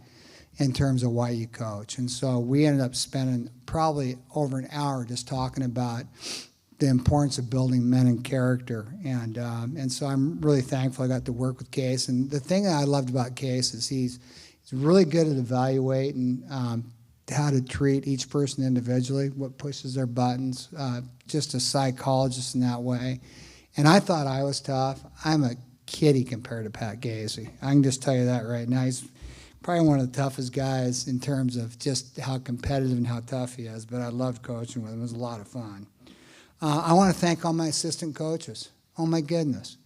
in terms of why you coach. And so we ended up spending probably over an hour just talking about the importance of building men and character. And so I'm really thankful I got to work with Case. And the thing that I loved about Case is he's really good at evaluating how to treat each person individually, what pushes their buttons, just a psychologist in that way. And I thought I was tough. I'm a kiddie compared to Pat Gazy. I can just tell you that right now. He's probably one of the toughest guys in terms of just how competitive and how tough he is, but I loved coaching with him. It was a lot of fun. I want to thank all my assistant coaches. Oh, my goodness.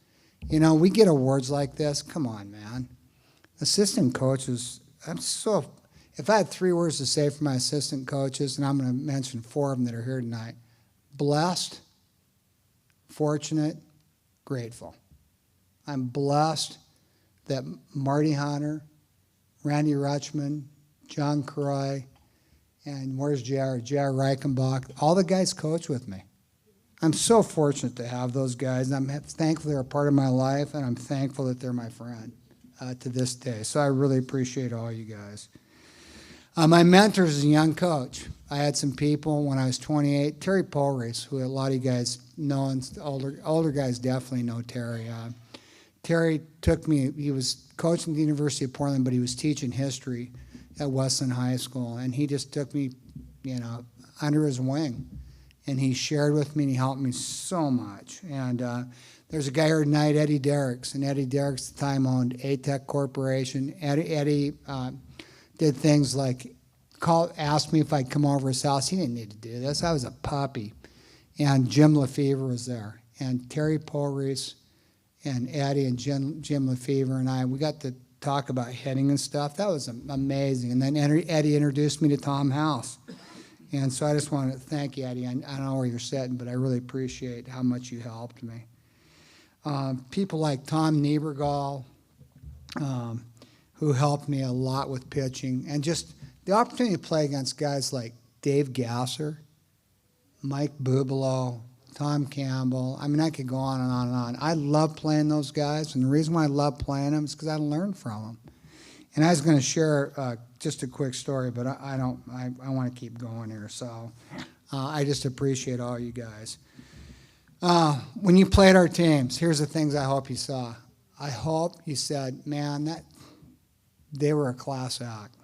You know, we get awards like this. Come on, man. Assistant coaches, if I had 3 words to say for my assistant coaches, and I'm going to mention 4 of them that are here tonight: blessed, fortunate, grateful. I'm blessed that Marty Hunter, Randy Rutschman, John Croy, and where's J.R. Reichenbach, all the guys coach with me. I'm so fortunate to have those guys, and I'm thankful they're a part of my life, and I'm thankful that they're my friend to this day. So I really appreciate all you guys. My mentor is a young coach. I had some people when I was 28. Terry Polreis, who a lot of you guys know, and older guys definitely know Terry. Terry took me, he was coaching at the University of Portland, but he was teaching history at Westland High School, and he just took me, you know, under his wing. And he shared with me, and he helped me so much. And there's a guy here tonight, Eddie Derricks, and Eddie Derricks at the time owned ATEC Corporation. Eddie did things like asked me if I'd come over his house. He didn't need to do this. I was a puppy. And Jim Lefevre was there. And Terry Polreis and Eddie and Jim Lefevre and I, we got to talk about hitting and stuff. That was amazing. And then Eddie introduced me to Tom House. And so I just want to thank you, Eddie. I don't know where you're sitting, but I really appreciate how much you helped me. People like Tom Niebergall, who helped me a lot with pitching, and just the opportunity to play against guys like Dave Gasser, Mike Bubalo, Tom Campbell. I mean, I could go on and on and on. I love playing those guys, and the reason why I love playing them is because I learned from them. And I was going to share just a quick story, but I don't. I want to keep going here. So I just appreciate all you guys. When you played our teams, here's the things I hope you saw. I hope you said, man, that they were a class act.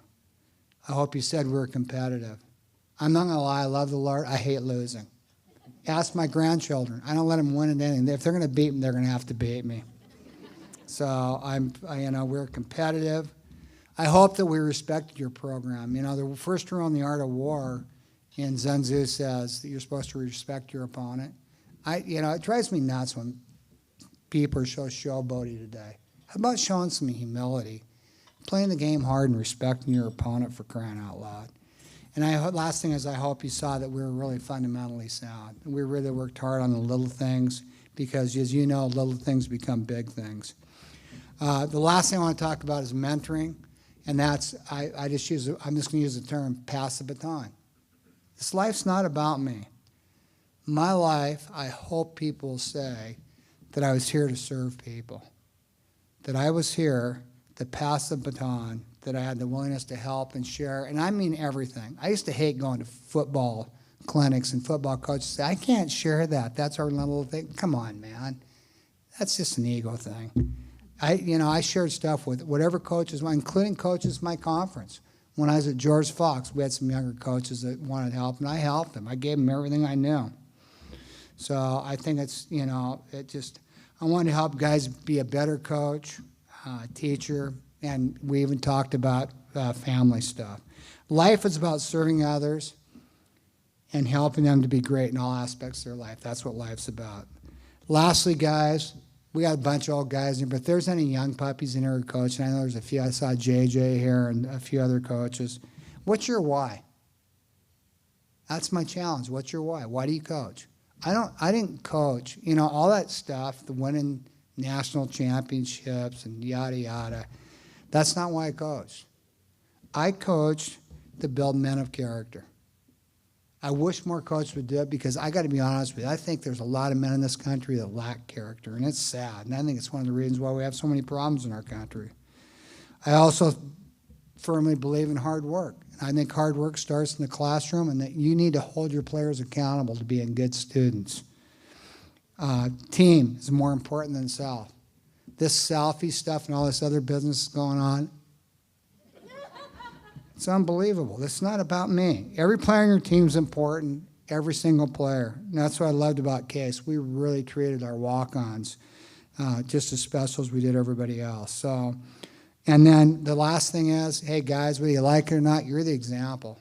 I hope you said we were competitive. I'm not going to lie, I love the Lord. I hate losing. Ask my grandchildren. I don't let them win at anything. If they're going to beat me, they're going to have to beat me. So we're competitive. I hope that we respected your program. You know, the first rule in the art of war in Sun Tzu says that you're supposed to respect your opponent. It drives me nuts when people are so showboaty today. How about showing some humility, playing the game hard and respecting your opponent, for crying out loud? And last thing is, I hope you saw that we were really fundamentally sound. We really worked hard on the little things because, as you know, little things become big things. The last thing I want to talk about is mentoring, and that's I'm just going to use the term pass the baton. This life's not about me. My life, I hope people say that I was here to serve people, that I was here to pass the baton, that I had the willingness to help and share, and I mean everything. I used to hate going to football clinics and football coaches say, I can't share that. That's our little thing. Come on, man. That's just an ego thing. I shared stuff with whatever coaches, including coaches in my conference. When I was at George Fox, we had some younger coaches that wanted help, and I helped them. I gave them everything I knew. So I think I want to help guys be a better coach, teacher, and we even talked about family stuff. Life is about serving others and helping them to be great in all aspects of their life. That's what life's about. Lastly, guys, we got a bunch of old guys in here, but if there's any young puppies in here who coach, and I know there's a few, I saw JJ here and a few other coaches, what's your why? That's my challenge. What's your why? Why do you coach? I didn't coach. All that stuff, the winning national championships and yada, yada, that's not why I coached. I coached to build men of character. I wish more coaches would do it because I got to be honest with you, I think there's a lot of men in this country that lack character, and it's sad, and I think it's one of the reasons why we have so many problems in our country. I also firmly believe in hard work. I think hard work starts in the classroom, and that you need to hold your players accountable to being good students. Team is more important than self. This selfie stuff and all this other business going on, it's unbelievable. It's not about me. Every player on your team is important, every single player. And that's what I loved about Case. We really treated our walk-ons just as special as we did everybody else. So. And then the last thing is, hey guys, whether you like it or not, you're the example.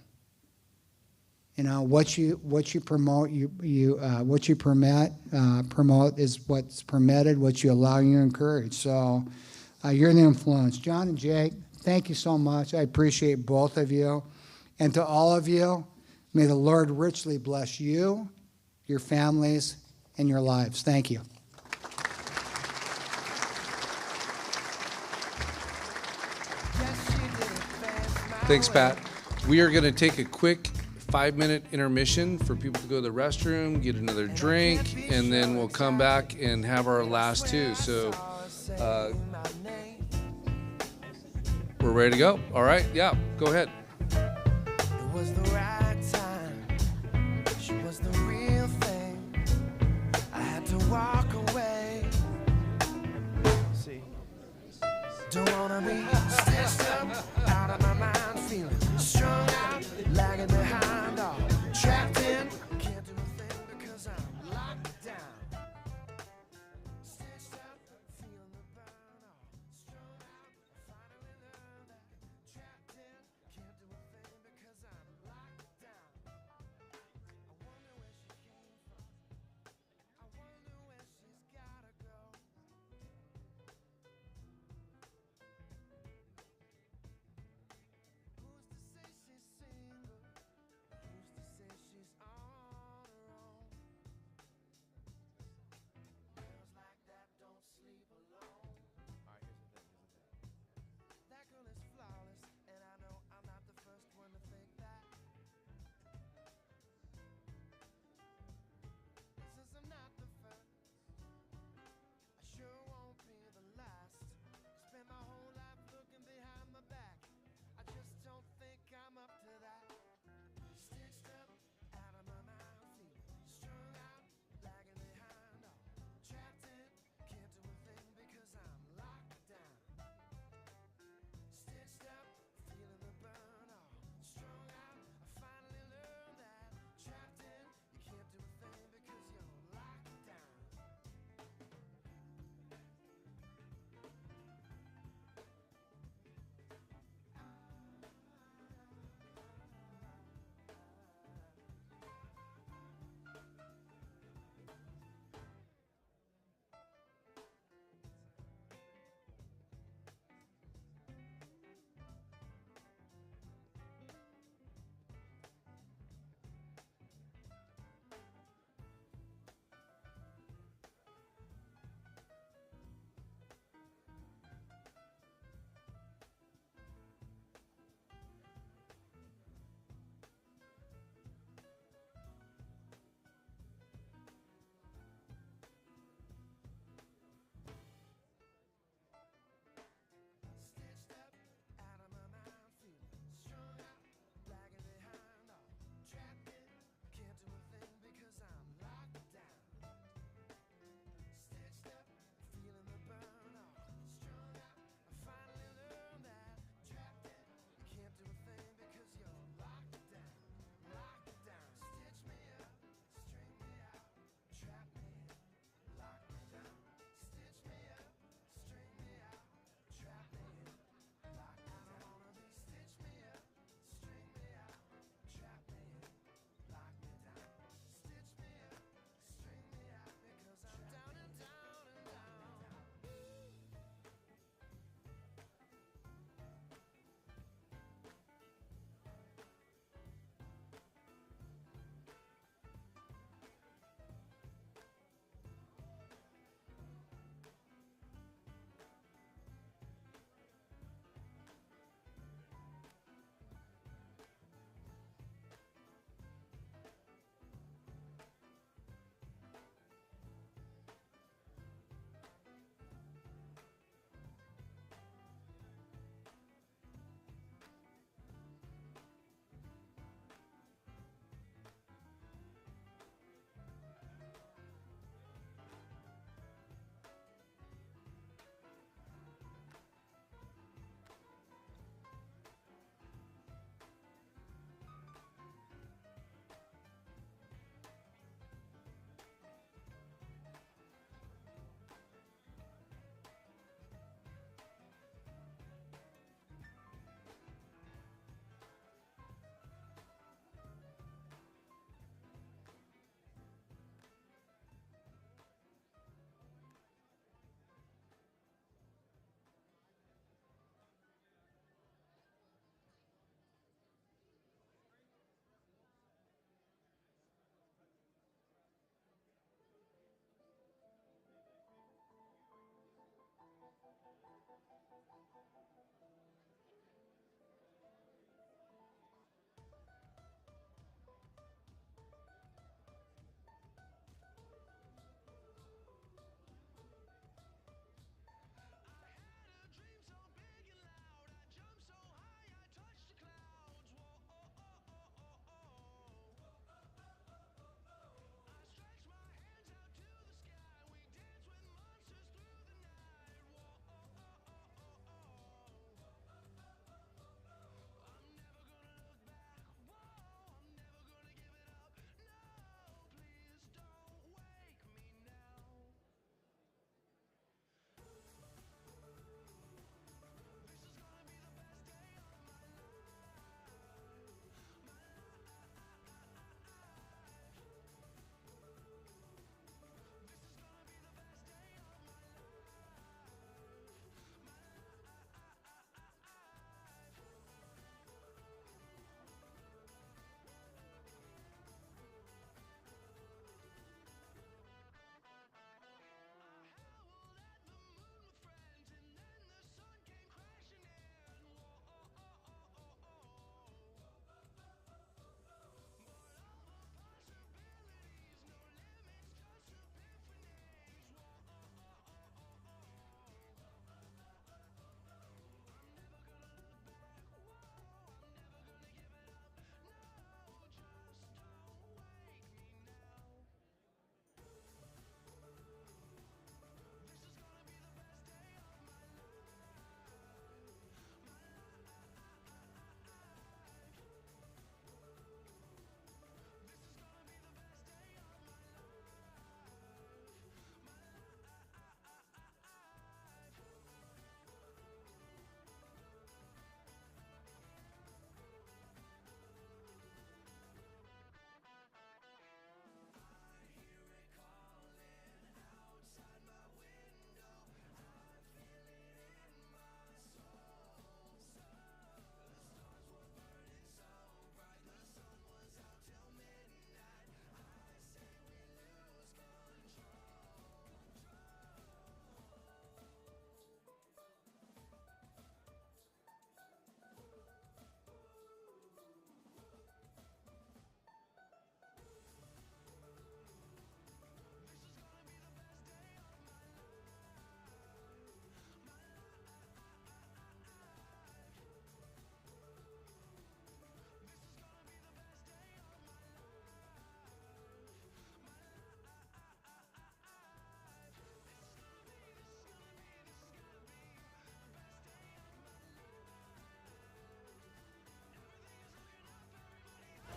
What you promote, what you promote is what's permitted. What you allow, you encourage. So you're the influence. John and Jake, thank you so much. I appreciate both of you, and to all of you, may the Lord richly bless you, your families, and your lives. Thank you. Thanks, Pat. We are going to take a quick 5-minute intermission for people to go to the restroom, get another drink, and then we'll come back and have our last two. So we're ready to go. All right. Yeah, go ahead. It was the right time. She was the real thing. I had to walk away. See, don't wanna be stitched up, out of my mind, feeling strung out, lagging behind, all trapped in. Can't do a thing because I'm locked down. Stitched up, feeling the burn, all strung out. Finally learned that trapped in. Can't do a thing because I'm locked down.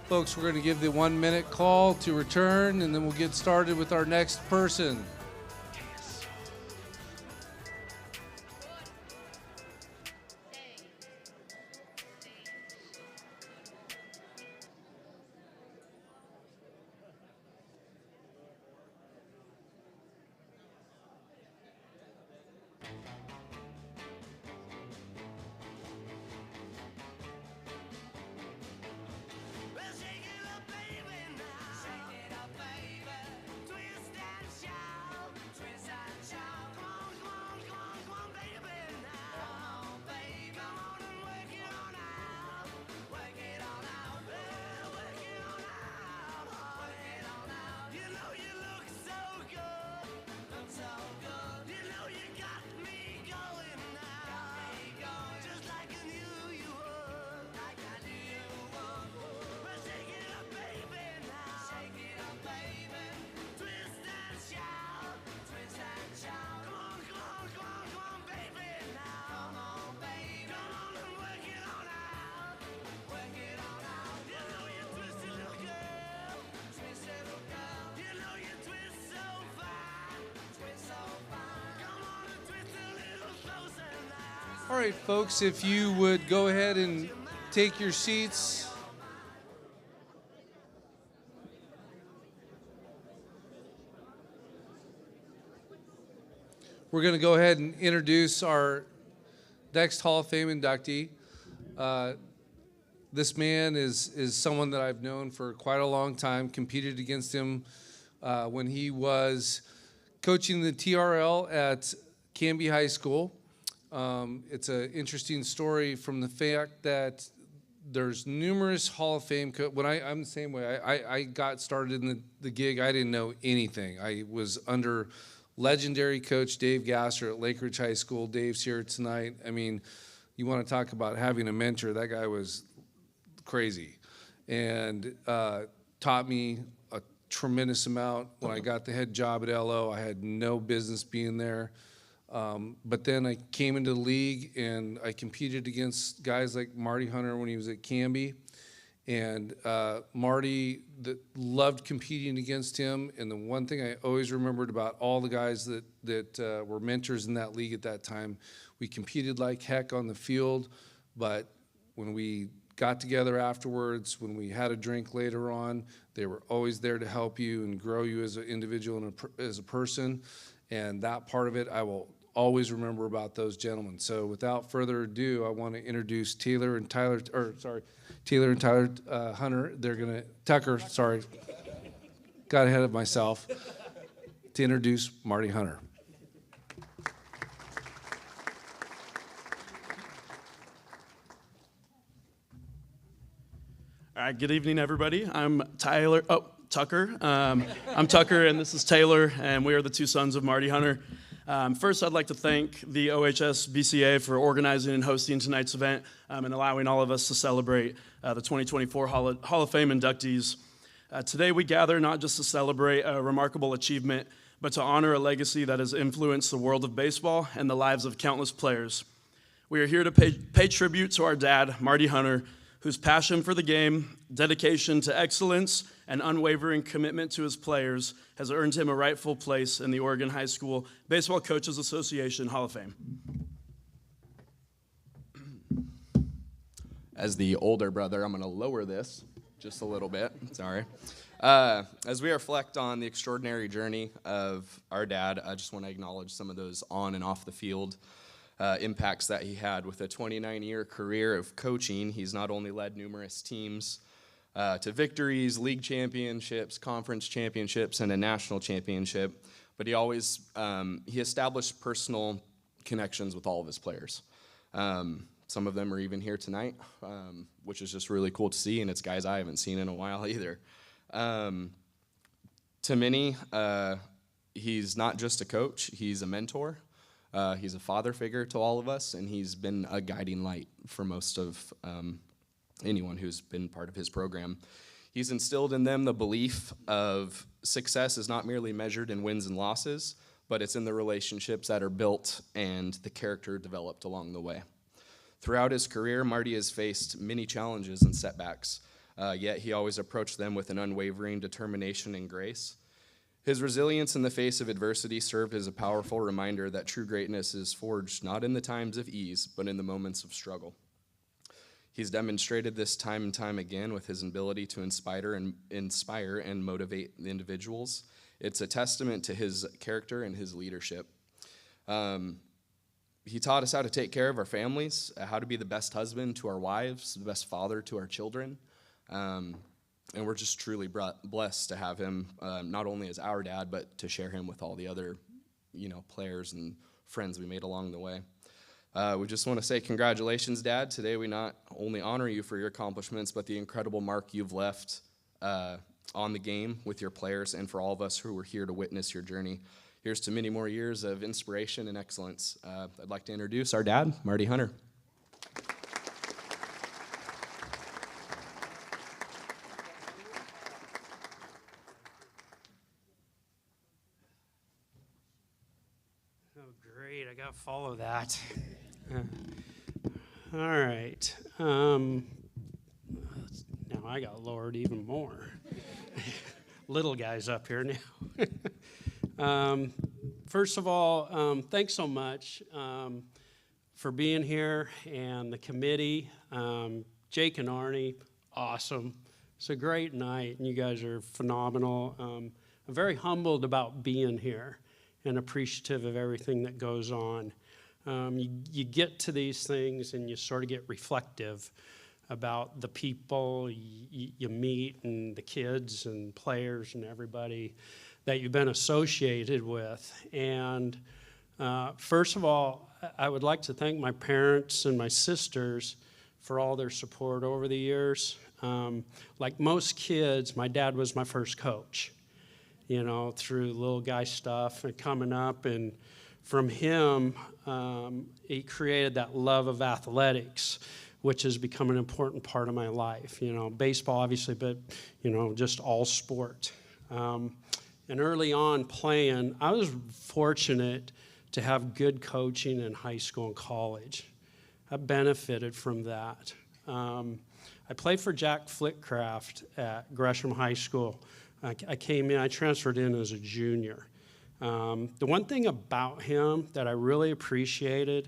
Folks, we're going to give the 1 minute call to return, and then we'll get started with our next person. All right, folks, if you would go ahead and take your seats. We're going to go ahead and introduce our next Hall of Fame inductee. This man is someone that I've known for quite a long time, competed against him when he was coaching the TRL at Canby High School. It's an interesting story from the fact that there's numerous Hall of Fame. I'm the same way. I got started in the gig. I didn't know anything. I was under legendary coach Dave Gasser at Lake Ridge High School. Dave's here tonight. I mean, you want to talk about having a mentor. That guy was crazy and taught me a tremendous amount. When I got the head job at LO, I had no business being there. But then I came into the league and I competed against guys like Marty Hunter when he was at Canby. And Marty loved competing against him. And the one thing I always remembered about all the guys that were mentors in that league at that time, we competed like heck on the field. But when we got together afterwards, when we had a drink later on, they were always there to help you and grow you as an individual and as a person. And that part of it, I will always remember about those gentlemen. So without further ado, I want to introduce Taylor and Tyler Hunter. Tucker, sorry, got ahead of myself, to introduce Marty Hunter. All right, good evening, everybody. I'm Tucker. I'm Tucker, and this is Taylor, and we are the two sons of Marty Hunter. First, I'd like to thank the OHSBCA for organizing and hosting tonight's event and allowing all of us to celebrate the 2024 Hall of Fame inductees. Today, we gather not just to celebrate a remarkable achievement, but to honor a legacy that has influenced the world of baseball and the lives of countless players. We are here to pay tribute to our dad, Marty Hunter, whose passion for the game, dedication to excellence, and unwavering commitment to his players has earned him a rightful place in the Oregon High School Baseball Coaches Association Hall of Fame. As the older brother, I'm going to lower this just a little bit. Sorry. As we reflect on the extraordinary journey of our dad, I just want to acknowledge some of those on and off the field impacts that he had. With a 29-year career of coaching, he's not only led numerous teams to victories, league championships, conference championships, and a national championship, but he established personal connections with all of his players. Some of them are even here tonight, which is just really cool to see, and it's guys I haven't seen in a while either. To many, he's not just a coach, he's a mentor. He's a father figure to all of us, and he's been a guiding light for most of anyone who's been part of his program. He's instilled in them the belief of success is not merely measured in wins and losses, but it's in the relationships that are built and the character developed along the way. Throughout his career, Marty has faced many challenges and setbacks, yet he always approached them with an unwavering determination and grace. His resilience in the face of adversity served as a powerful reminder that true greatness is forged not in the times of ease, but in the moments of struggle. He's demonstrated this time and time again with his ability to inspire and motivate individuals. It's a testament to his character and his leadership. He taught us how to take care of our families, how to be the best husband to our wives, the best father to our children. And we're just truly blessed to have him, not only as our dad, but to share him with all the other, players and friends we made along the way. We just want to say congratulations, Dad. Today we not only honor you for your accomplishments, but the incredible mark you've left on the game with your players and for all of us who were here to witness your journey. Here's to many more years of inspiration and excellence. I'd like to introduce our dad, Marty Hunter. Great, I gotta follow that. All right. Now I got lowered even more. Little guy's up here now. First of all, thanks so much for being here, and the committee. Jake and Arnie, awesome. It's a great night, and you guys are phenomenal. I'm very humbled about being here and appreciative of everything that goes on. You get to these things and you sort of get reflective about the people you meet and the kids and players and everybody that you've been associated with. And first of all, I would like to thank my parents and my sisters for all their support over the years. Like most kids, my dad was my first coach, through little guy stuff and coming up. And from him, he created that love of athletics, which has become an important part of my life. Baseball, obviously, but, just all sport. And early on playing, I was fortunate to have good coaching in high school and college. I benefited from that. I played for Jack Flitcraft at Gresham High School. I transferred in as a junior. The one thing about him that I really appreciated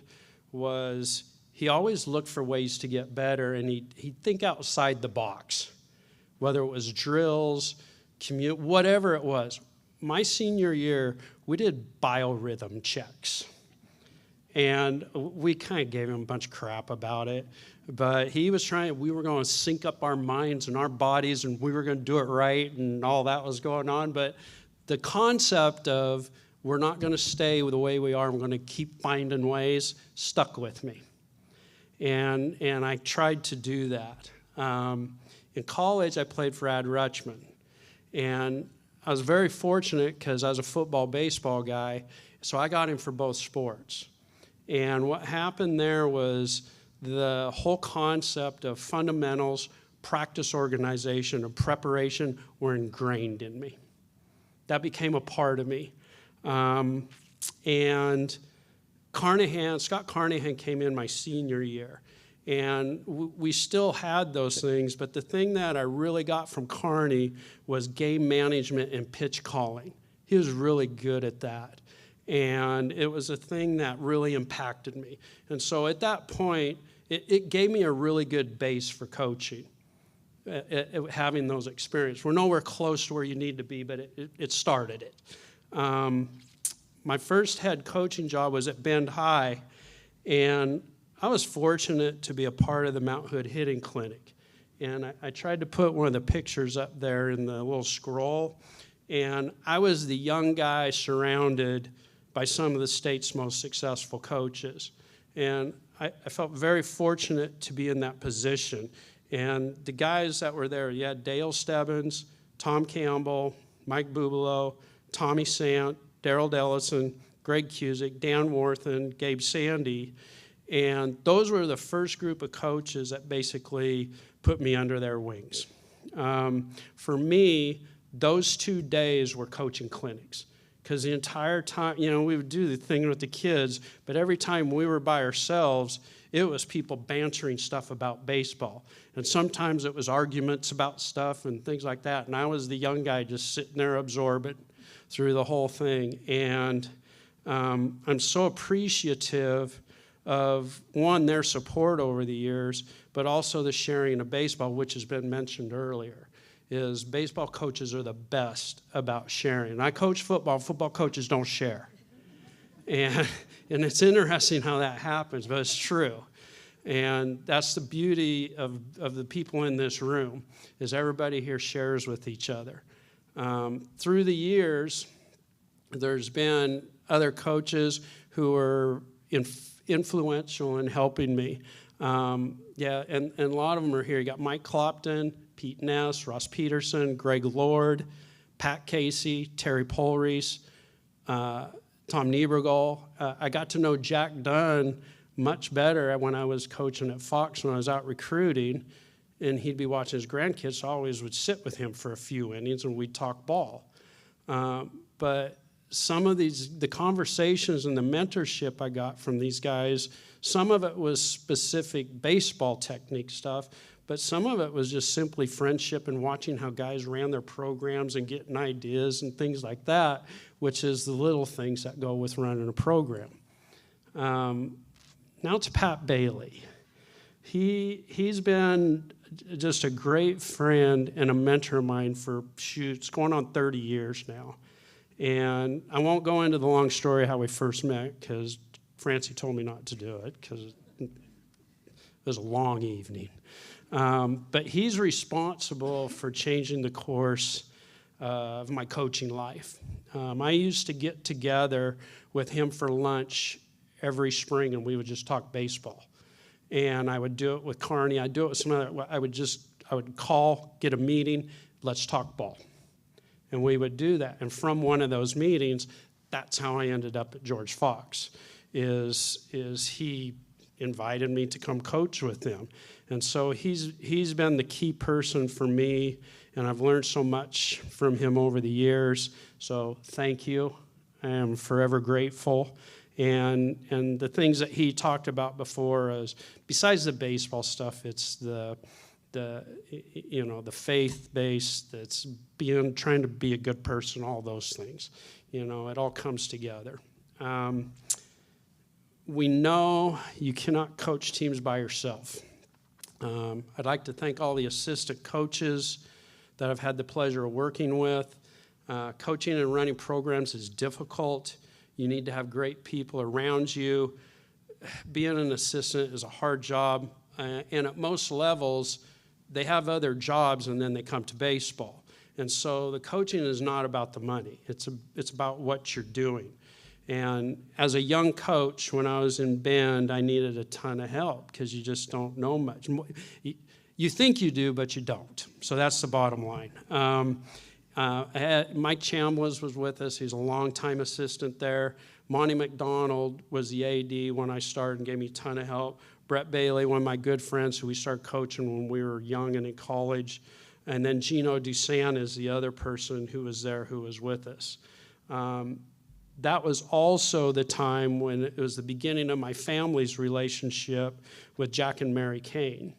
was he always looked for ways to get better, and he'd think outside the box, whether it was drills, whatever it was. My senior year, we did biorhythm checks. And we kind of gave him a bunch of crap about it. But we were going to sync up our minds and our bodies, and we were going to do it right, and all that was going on. But the concept of we're not going to stay the way we are, we're going to keep finding ways, stuck with me. And I tried to do that. In college, I played for Ad Rutschman. And I was very fortunate because I was a football, baseball guy, so I got him for both sports. And what happened there was the whole concept of fundamentals, practice organization, and preparation were ingrained in me. That became a part of me. And Scott Carnahan came in my senior year. And we still had those things, but the thing that I really got from Carney was game management and pitch calling. He was really good at that. And it was a thing that really impacted me. And so at that point, it gave me a really good base for coaching, having those experiences. We're nowhere close to where you need to be, but it started it. My first head coaching job was at Bend High, and I was fortunate to be a part of the Mount Hood hitting clinic. And I tried to put one of the pictures up there in the little scroll, and I was the young guy surrounded by some of the state's most successful coaches. And I felt very fortunate to be in that position. And the guys that were there, you had Dale Stebbins, Tom Campbell, Mike Bubalo, Tommy Sant, Darrell Dellison, Greg Cusick, Dan Warthen, Gabe Sandy. And those were the first group of coaches that basically put me under their wings. For me, those 2 days were coaching clinics. Because the entire time, we would do the thing with the kids, but every time we were by ourselves, It was people bantering stuff about baseball. And sometimes it was arguments about stuff and things like that. And I was the young guy just sitting there absorbing through the whole thing. And I'm so appreciative of, one, their support over the years, but also the sharing of baseball, which has been mentioned earlier, is baseball coaches are the best about sharing. And I coach football. Football coaches don't share. And it's interesting how that happens, but it's true. And that's the beauty of the people in this room, is everybody here shares with each other. Through the years, there's been other coaches who are influential in helping me. And a lot of them are here. You got Mike Clopton, Pete Ness, Ross Peterson, Greg Lord, Pat Casey, Terry Polreese, Tom Niebergall. I got to know Jack Dunn much better when I was coaching at Fox when I was out recruiting, and he'd be watching his grandkids, so I always would sit with him for a few innings and we'd talk ball. But some of the conversations and the mentorship I got from these guys, some of it was specific baseball technique stuff, but some of it was just simply friendship and watching how guys ran their programs and getting ideas and things like that, which is the little things that go with running a program. Now to Pat Bailey. He's been just a great friend and a mentor of mine for, it's going on 30 years now. And I won't go into the long story of how we first met, because Francie told me not to do it, because it was a long evening. But he's responsible for changing the course of my coaching life. I used to get together with him for lunch every spring, and we would just talk baseball. And I would do it with Carney. I'd do it with some other, I would call, get a meeting, let's talk ball. And we would do that. And from one of those meetings, that's how I ended up at George Fox, is he invited me to come coach with them. And so he's been the key person for me, and I've learned so much from him over the years. So thank you. I am forever grateful. And the things that he talked about before is, besides the baseball stuff, it's the faith base, that's trying to be a good person, all those things. It all comes together. We know you cannot coach teams by yourself. I'd like to thank all the assistant coaches that I've had the pleasure of working with. Coaching and running programs is difficult. You need to have great people around you. Being an assistant is a hard job, and at most levels, they have other jobs and then they come to baseball. And so the coaching is not about the money. It's about what you're doing. And as a young coach, when I was in Bend, I needed a ton of help because you just don't know much. You think you do, but you don't. So that's the bottom line. Mike Chambliss was with us. He's a longtime assistant there. Monty McDonald was the AD when I started and gave me a ton of help. Brett Bailey, one of my good friends who we started coaching when we were young and in college. And then Gino Dusan is the other person who was there who was with us. That was also the time when it was the beginning of my family's relationship with Jack and Mary Kane.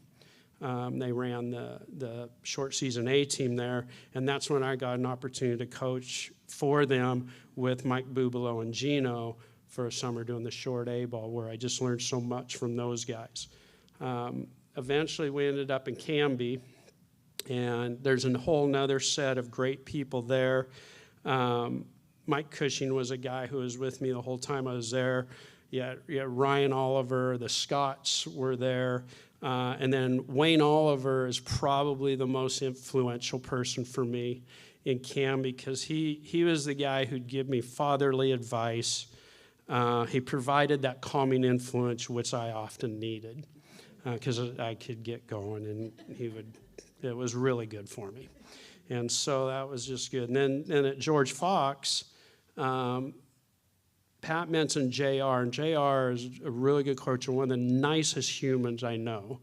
They ran the short season A team there, and that's when I got an opportunity to coach for them with Mike Bubalo and Gino for a summer doing the short A ball, where I just learned so much from those guys. Eventually, we ended up in Canby, and there's a whole nother set of great people there. Mike Cushing was a guy who was with me the whole time I was there. Yeah, Ryan Oliver, the Scotts were there. And then Wayne Oliver is probably the most influential person for me in Canby, because he was the guy who'd give me fatherly advice. He provided that calming influence, which I often needed, because I could get going, and it was really good for me. And so that was just good. And then at George Fox, Pat mentioned JR, and JR is a really good coach and one of the nicest humans I know.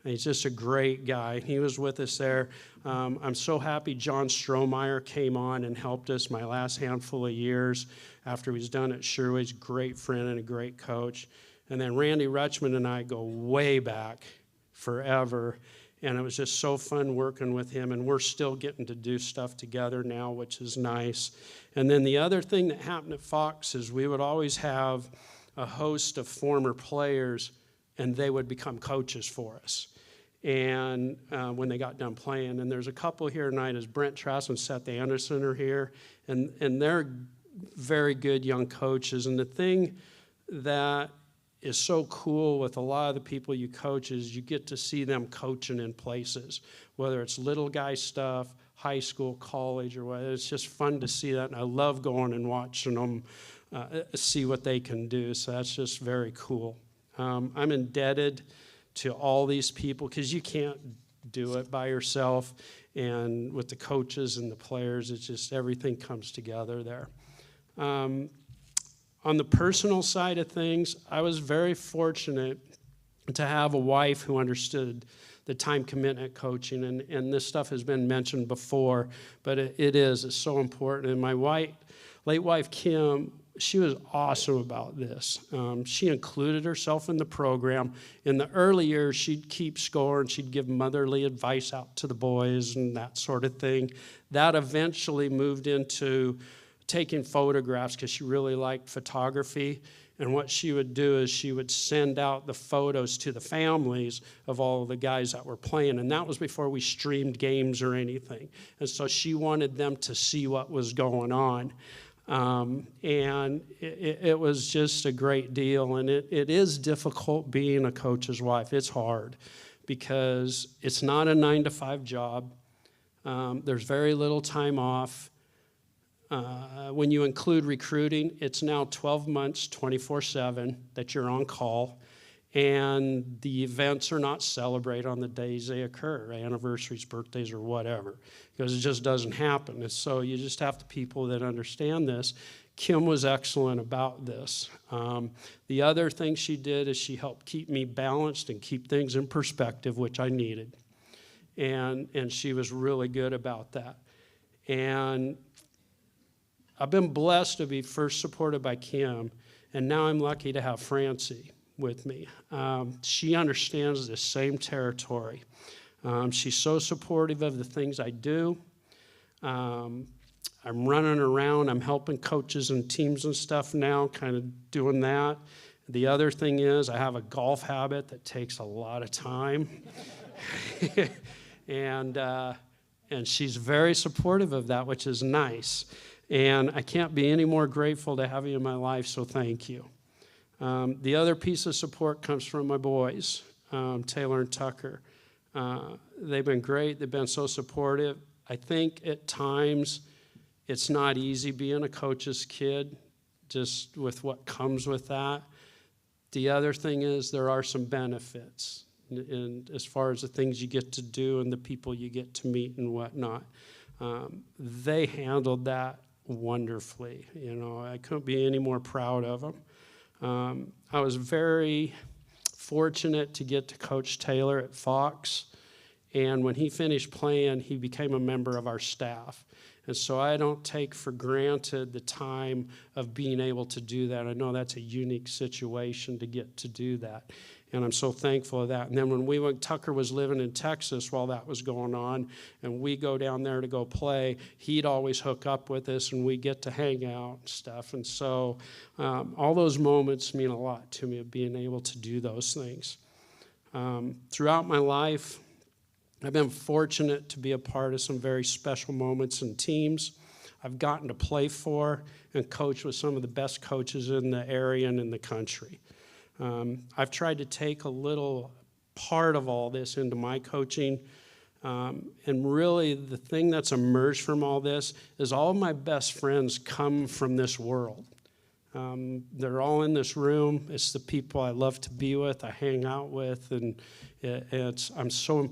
And he's just a great guy. He was with us there. I'm so happy John Strohmeyer came on and helped us my last handful of years after he was done at Sherwood's. Great friend and a great coach. And then Randy Rutschman and I go way back forever. And it was just so fun working with him. And we're still getting to do stuff together now, which is nice. And then the other thing that happened at Fox is we would always have a host of former players, and they would become coaches for us. And when they got done playing, and there's a couple here tonight, as Brent Trask and Seth Anderson are here, and they're very good young coaches. And the thing that is so cool with a lot of the people you coach is you get to see them coaching in places, whether it's little guy stuff, high school, college, or whatever. It's just fun to see that, and I love going and watching them see what they can do. So that's just very cool. I'm indebted to all these people because you can't do it by yourself, and with the coaches and the players, it's just everything comes together there. On the personal side of things, I was very fortunate to have a wife who understood the time commitment coaching, and this stuff has been mentioned before, but it's so important. And my late wife, Kim, she was awesome about this. She included herself in the program. In the early years, she'd keep score and she'd give motherly advice out to the boys and that sort of thing. That eventually moved into taking photographs because she really liked photography. And what she would do is she would send out the photos to the families of all of the guys that were playing. And that was before we streamed games or anything. And so she wanted them to see what was going on. And it was just a great deal. And it is difficult being a coach's wife. It's hard because it's not a 9-to-5 job. There's very little time off. When you include recruiting, it's now 12 months, 24/7 that you're on call. And the events are not celebrated on the days they occur, anniversaries, birthdays, or whatever, because it just doesn't happen. And so you just have the people that understand this. Kim was excellent about this. The other thing she did is she helped keep me balanced and keep things in perspective, which I needed. And she was really good about that. And I've been blessed to be first supported by Kim, and now I'm lucky to have Francie with me. She understands the same territory. She's so supportive of the things I do. I'm running around. I'm helping coaches and teams and stuff now, kind of doing that. The other thing is I have a golf habit that takes a lot of time. And she's very supportive of that, which is nice. And I can't be any more grateful to have you in my life, so thank you. The other piece of support comes from my boys, Taylor and Tucker. They've been great. They've been so supportive. I think at times it's not easy being a coach's kid, just with what comes with that. The other thing is there are some benefits, and as far as the things you get to do and the people you get to meet and whatnot. They handled that wonderfully. You know, I couldn't be any more proud of them. I was very fortunate to get to coach Taylor at Fox, and when he finished playing, he became a member of our staff. And so I don't take for granted the time of being able to do that. I know that's a unique situation to get to do that. And I'm so thankful of that. And then when Tucker was living in Texas while that was going on, and we go down there to go play, he'd always hook up with us, and we get to hang out and stuff. And so all those moments mean a lot to me of being able to do those things. Throughout my life, I've been fortunate to be a part of some very special moments and teams I've gotten to play for and coach with some of the best coaches in the area and in the country. I've tried to take a little part of all this into my coaching. And really the thing that's emerged from all this is all of my best friends come from this world. They're all in this room. It's the people I love to be with, I hang out with, and I'm so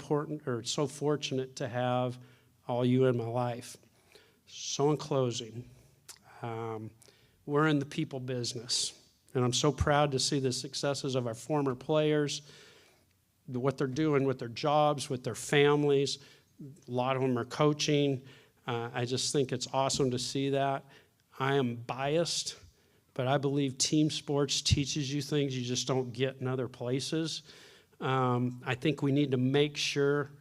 so fortunate to have all you in my life. So in closing, we're in the people business. And I'm so proud to see the successes of our former players, what they're doing with their jobs, with their families. A lot of them are coaching. I just think it's awesome to see that. I am biased, but I believe team sports teaches you things you just don't get in other places. I think we need to make sure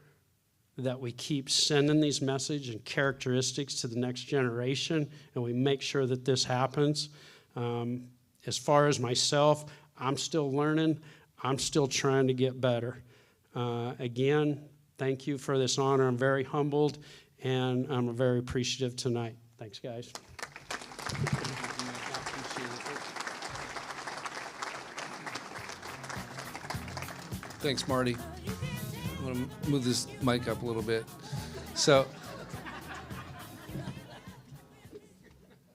that we keep sending these messages and characteristics to the next generation, and we make sure that this happens. As far as myself, I'm still learning. I'm still trying to get better. Again, thank you for this honor. I'm very humbled, and I'm very appreciative tonight. Thanks, guys. Thanks, Marty. I'm going to move this mic up a little bit. So,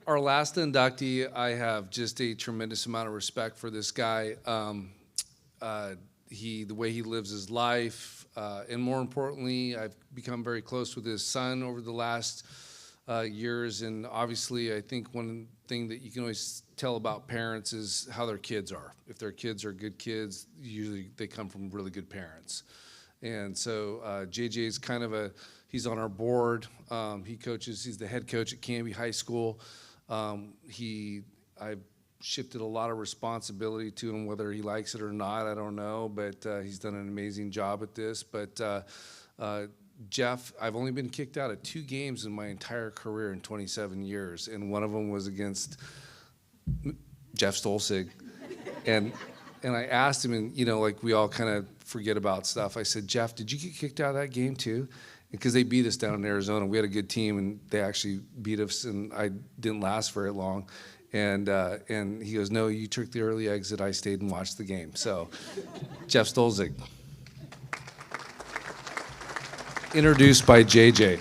our last inductee, I have just a tremendous amount of respect for this guy. The way he lives his life, and more importantly, I've become very close with his son over the last years. And obviously, I think one thing that you can always tell about parents is how their kids are. If their kids are good kids, usually they come from really good parents. And so JJ's kind of he's on our board. He's the head coach at Canby High School. I've shifted a lot of responsibility to him, whether he likes it or not, I don't know, but he's done an amazing job at this. But Jeff, I've only been kicked out of 2 games in my entire career in 27 years, and one of them was against Jeff Stolzig. And I asked him, and like we all kind of forget about stuff. I said, Jeff, did you get kicked out of that game too? Because they beat us down in Arizona. We had a good team, and they actually beat us, and I didn't last very long. And he goes, no, you took the early exit. I stayed and watched the game. So, Jeff Stolzig. Introduced by JJ.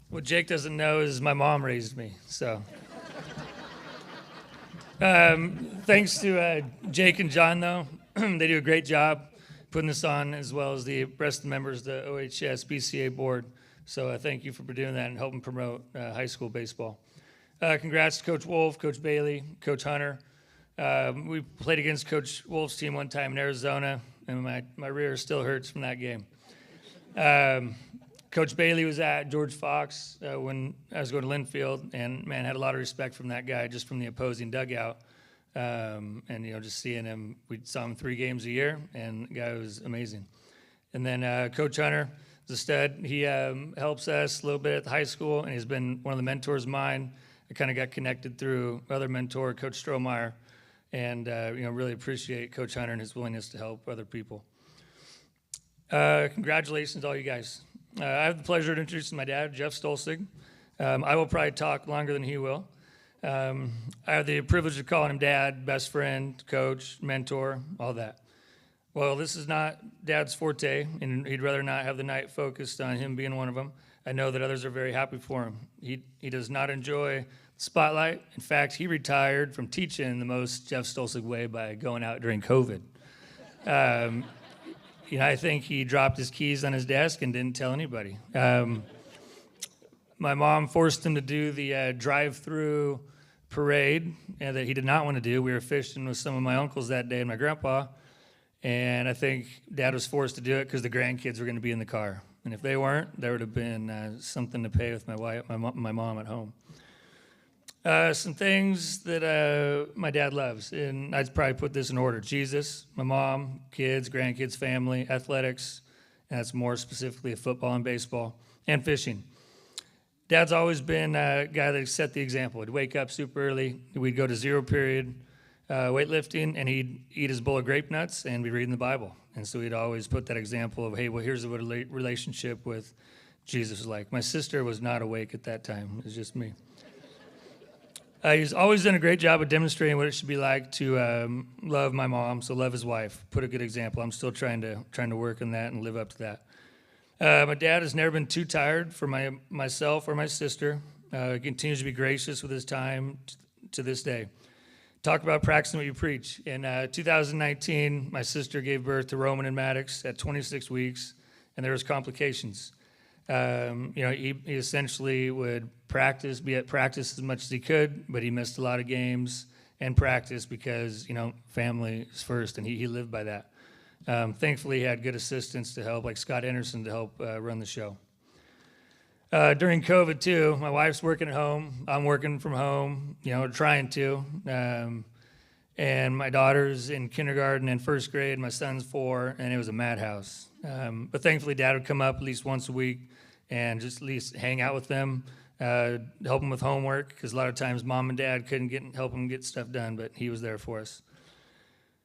What Jake doesn't know is my mom raised me, so. Thanks to Jake and John, though. They do a great job putting this on, as well as the rest of the members of the OHSBCA board. So thank you for doing that and helping promote high school baseball. Congrats to Coach Wolf, Coach Bailey, Coach Hunter. We played against Coach Wolf's team one time in Arizona, and my rear still hurts from that game. Coach Bailey was at George Fox when I was going to Linfield, and man, had a lot of respect from that guy just from the opposing dugout. And just seeing him, we saw him 3 games a year, and the guy was amazing. And then Coach Hunter is a stud. He helps us a little bit at the high school, and he's been one of the mentors of mine. I kind of got connected through other mentor, Coach Strohmeyer, and really appreciate Coach Hunter and his willingness to help other people. Congratulations to all you guys. I have the pleasure of introducing my dad, Jeff Stolzig. I will probably talk longer than he will. I have the privilege of calling him dad, best friend, coach, mentor, all that. Well, this is not Dad's forte, and he'd rather not have the night focused on him being one of them. I know that others are very happy for him. He does not enjoy the spotlight. In fact, he retired from teaching in the most Jeff Stolzig way by going out during COVID. I think he dropped his keys on his desk and didn't tell anybody. My mom forced him to do the drive-through parade that he did not want to do. We were fishing with some of my uncles that day and my grandpa, and I think Dad was forced to do it because the grandkids were going to be in the car. And if they weren't, there would have been something to pay with my mom at home. Some things that my dad loves, and I'd probably put this in order: Jesus, my mom, kids, grandkids, family, athletics, and that's more specifically football and baseball, and fishing. Dad's always been a guy that set the example. He'd wake up super early, we'd go to 0 period weightlifting, and he'd eat his bowl of grape nuts and be reading the Bible. And so he'd always put that example of, hey, well, here's what a relationship with Jesus was like. My sister was not awake at that time. It was just me. He's always done a great job of demonstrating what it should be like to love my mom, so love his wife, put a good example. I'm still trying to work on that and live up to that. My dad has never been too tired for myself or my sister. He continues to be gracious with his time to this day. Talk about practicing what you preach. In 2019, my sister gave birth to Roman and Maddox at 26 weeks, and there was complications. He essentially would be at practice as much as he could, but he missed a lot of games and practice because, family is first, and he lived by that. Thankfully, he had good assistants to help, like Scott Anderson, to help run the show. During COVID too, my wife's working at home. I'm working from home, trying to. And my daughter's in kindergarten and first grade. My son's 4, and it was a madhouse. But thankfully, Dad would come up at least once a week and just at least hang out with them, help them with homework, because a lot of times Mom and Dad couldn't help them get stuff done, but he was there for us.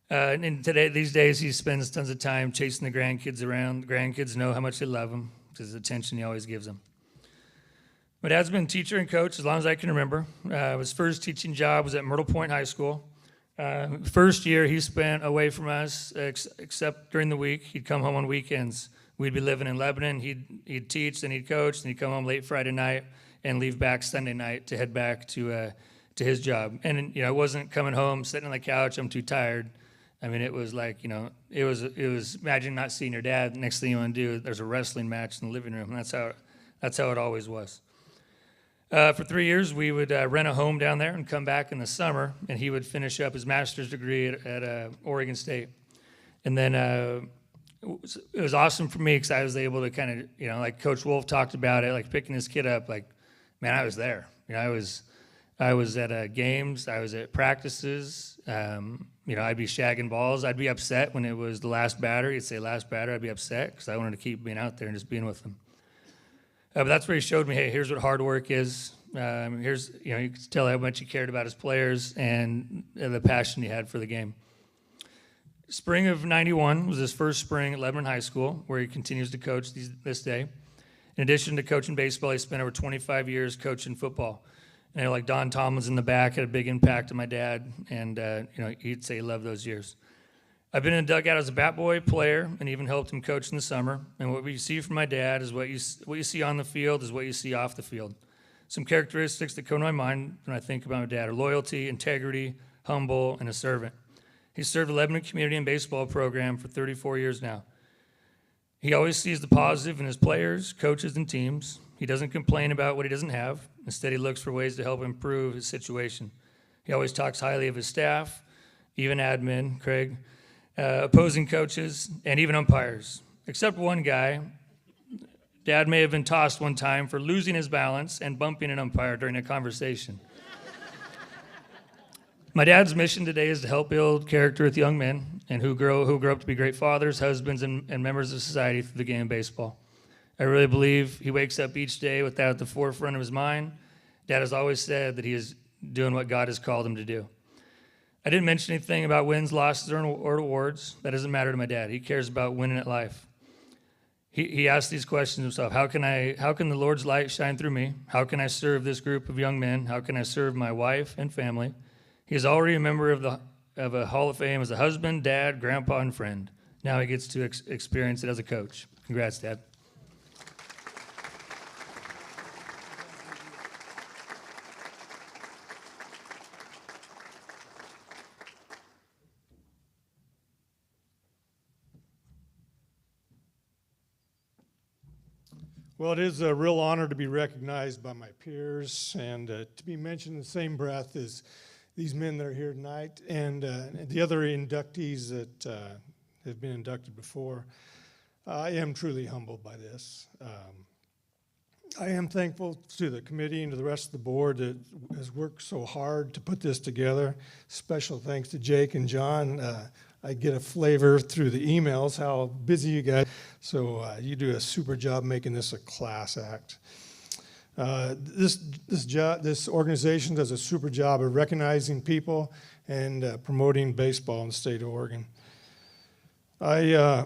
And these days, he spends tons of time chasing the grandkids around. The grandkids know how much they love him, because the attention he always gives them. My dad's been teacher and coach as long as I can remember. His first teaching job was at Myrtle Point High School. First year he spent away from us, except during the week. He'd come home on weekends. We'd be living in Lebanon. He'd teach, then he'd coach, then he'd come home late Friday night and leave back Sunday night to head back to his job. And I wasn't coming home, sitting on the couch, I'm too tired. I mean, it was like, it was imagine not seeing your dad. The next thing you want to do, there's a wrestling match in the living room. And that's how it always was. For 3 years, we would rent a home down there and come back in the summer, and he would finish up his master's degree at Oregon State. And then it was awesome for me because I was able to kind of, like Coach Wolf talked about it, like picking this kid up, like, man, I was there. I was at games, I was at practices. I'd be shagging balls. I'd be upset when it was the last batter. He'd say last batter, I'd be upset because I wanted to keep being out there and just being with him. But that's where he showed me, hey, here's what hard work is. Here's, you could tell how much he cared about his players and the passion he had for the game. Spring of '91 was his first spring at Lebanon High School, where he continues to coach this day. In addition to coaching baseball, he spent over 25 years coaching football. And like Don Tomlin's in the back had a big impact on my dad, and he'd say he loved those years. I've been in the dugout as a bat boy, player, and even helped him coach in the summer. And what we see from my dad is what you see on the field is what you see off the field. Some characteristics that come to my mind when I think about my dad are loyalty, integrity, humble, and a servant. He served the Lebanon Community and Baseball program for 34 years now. He always sees the positive in his players, coaches, and teams. He doesn't complain about what he doesn't have. Instead, he looks for ways to help improve his situation. He always talks highly of his staff, even admin, Craig, opposing coaches, and even umpires. Except one guy. Dad may have been tossed one time for losing his balance and bumping an umpire during a conversation. My dad's mission today is to help build character with young men and who grow up to be great fathers, husbands, and members of society through the game of baseball. I really believe he wakes up each day with that at the forefront of his mind. Dad has always said that he is doing what God has called him to do. I didn't mention anything about wins, losses, or awards. That doesn't matter to my dad. He cares about winning at life. He asks these questions himself. How can the Lord's light shine through me? How can I serve this group of young men? How can I serve my wife and family? He is already a member of a Hall of Fame as a husband, dad, grandpa, and friend. Now he gets to experience it as a coach. Congrats, Dad. Well, it is a real honor to be recognized by my peers and to be mentioned in the same breath as these men that are here tonight and the other inductees that have been inducted before. I am truly humbled by this. I am thankful to the committee and to the rest of the board that has worked so hard to put this together. Special thanks to Jake and John. I get a flavor through the emails how busy you guys. So you do a super job making this a class act. This organization does a super job of recognizing people and promoting baseball in the state of Oregon. I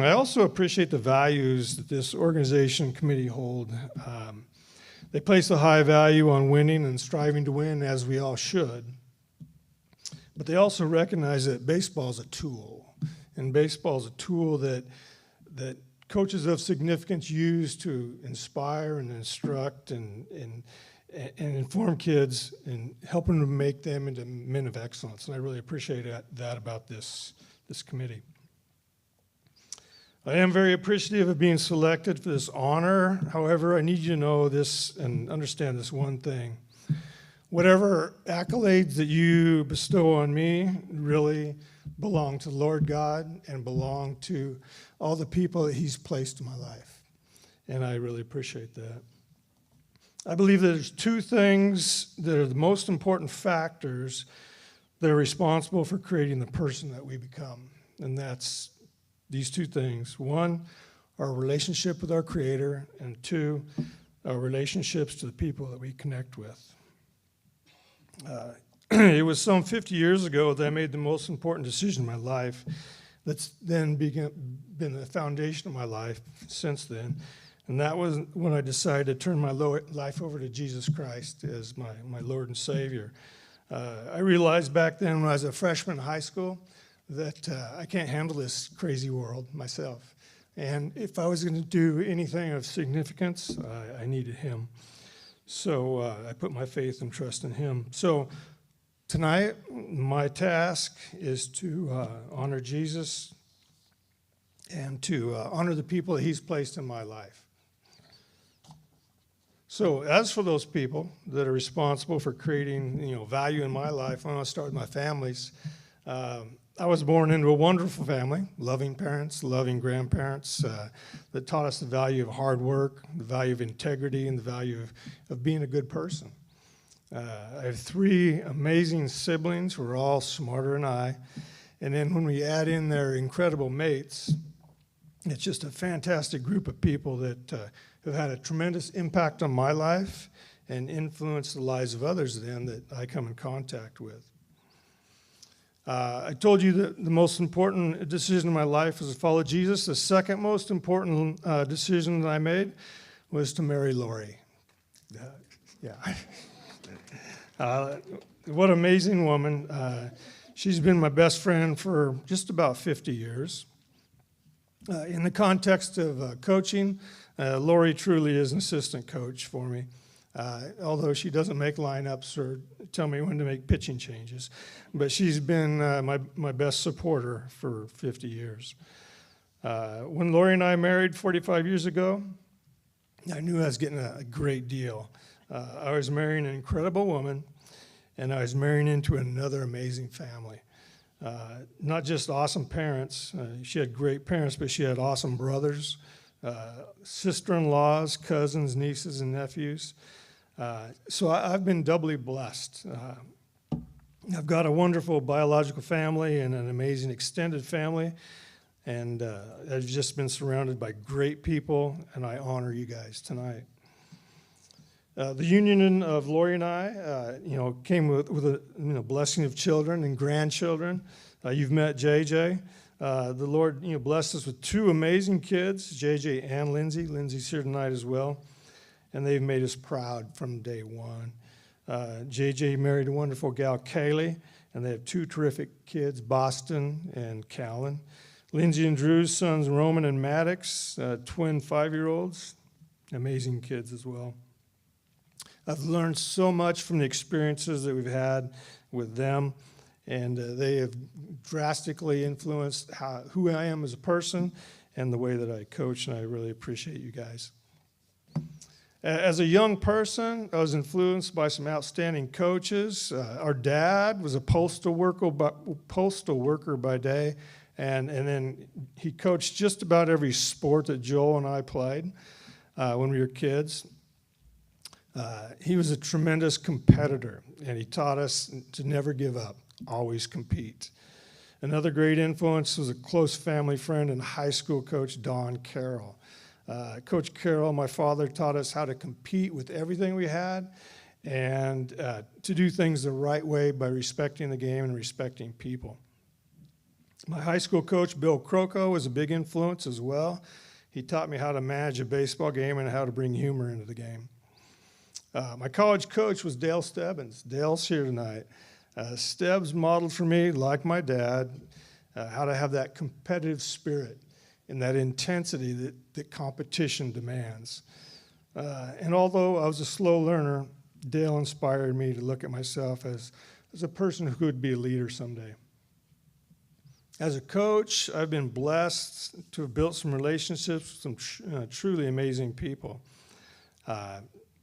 also appreciate the values that this organization committee hold. They place a high value on winning and striving to win, as we all should. But they also recognize that baseball is a tool, and baseball is a tool that coaches of significance use to inspire and instruct and inform kids and helping to make them into men of excellence. And I really appreciate that about this committee. I am very appreciative of being selected for this honor. However, I need you to know this and understand this one thing. Whatever accolades that you bestow on me really belong to the Lord God and belong to all the people that He's placed in my life. And I really appreciate that. I believe that there's two things that are the most important factors that are responsible for creating the person that we become. And that's these two things. One, our relationship with our Creator, and two, our relationships to the people that we connect with. It was some 50 years ago that I made the most important decision in my life that's then been the foundation of my life since then. And that was when I decided to turn my life over to Jesus Christ as my Lord and Savior. I realized back then when I was a freshman in high school that I can't handle this crazy world myself. And if I was going to do anything of significance, I needed Him. So I put my faith and trust in Him. So tonight, my task is to honor Jesus and to honor the people that He's placed in my life. So as for those people that are responsible for creating, value in my life, I want to start with my families. I was born into a wonderful family, loving parents, loving grandparents that taught us the value of hard work, the value of integrity, and the value of being a good person. I have three amazing siblings who are all smarter than I. And then when we add in their incredible mates, it's just a fantastic group of people that have had a tremendous impact on my life and influenced the lives of others then that I come in contact with. I told you that the most important decision in my life was to follow Jesus. The second most important decision that I made was to marry Lori. What an amazing woman. She's been my best friend for just about 50 years. In the context of coaching, Lori truly is an assistant coach for me, although she doesn't make lineups or tell me when to make pitching changes. But she's been my best supporter for 50 years. When Lori and I married 45 years ago, I knew I was getting a great deal. I was marrying an incredible woman, and I was marrying into another amazing family. Not just awesome parents. She had great parents, but she had awesome brothers, sister-in-laws, cousins, nieces, and nephews. So I've been doubly blessed. I've got a wonderful biological family and an amazing extended family, and I've just been surrounded by great people, and I honor you guys tonight. The union of Lori and I, came with a blessing of children and grandchildren. You've met JJ. The Lord, blessed us with two amazing kids, JJ and Lindsay. Lindsay's here tonight as well, and they've made us proud from day one. JJ married a wonderful gal, Kaylee, and they have two terrific kids, Boston and Callan. Lindsay and Drew's sons, Roman and Maddox, twin 5-year-olds, amazing kids as well. I've learned so much from the experiences that we've had with them, and they have drastically influenced who I am as a person and the way that I coach, and I really appreciate you guys. As a young person, I was influenced by some outstanding coaches. Our dad was a postal worker by day, and then he coached just about every sport that Joel and I played when we were kids. He was a tremendous competitor, and he taught us to never give up, always compete. Another great influence was a close family friend and high school coach, Don Carroll. Coach Carroll, my father, taught us how to compete with everything we had and to do things the right way by respecting the game and respecting people. My high school coach, Bill Croco, was a big influence as well. He taught me how to manage a baseball game and how to bring humor into the game. My college coach was Dale Stebbins. Dale's here tonight. Stebbs modeled for me, like my dad, how to have that competitive spirit and that intensity that competition demands. And although I was a slow learner, Dale inspired me to look at myself as a person who could be a leader someday. As a coach, I've been blessed to have built some relationships with some truly amazing people.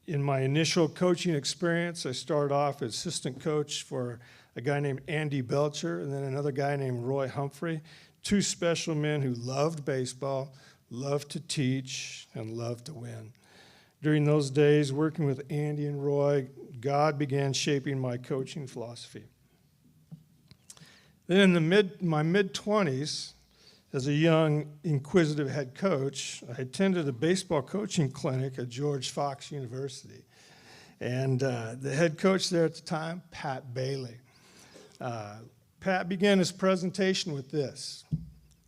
In my initial coaching experience, I started off as assistant coach for a guy named Andy Belcher and then another guy named Roy Humphrey, two special men who loved baseball, loved to teach, and loved to win. During those days, working with Andy and Roy, God began shaping my coaching philosophy. Then in my mid-20s, as a young, inquisitive head coach, I attended a baseball coaching clinic at George Fox University. And the head coach there at the time, Pat Bailey. Pat began his presentation with this,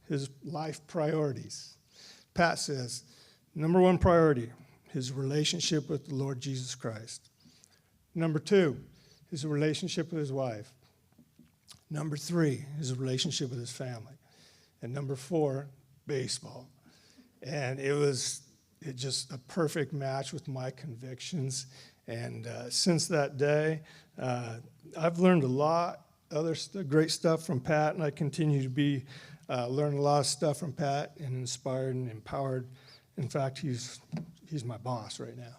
his life priorities. Pat says, number one priority, his relationship with the Lord Jesus Christ. Number two, his relationship with his wife. Number three, his relationship with his family. And number four, baseball. And it just a perfect match with my convictions. And since that day, I've learned a lot, great stuff from Pat, and I continue to learn a lot of stuff from Pat and inspired and empowered. In fact, he's my boss right now.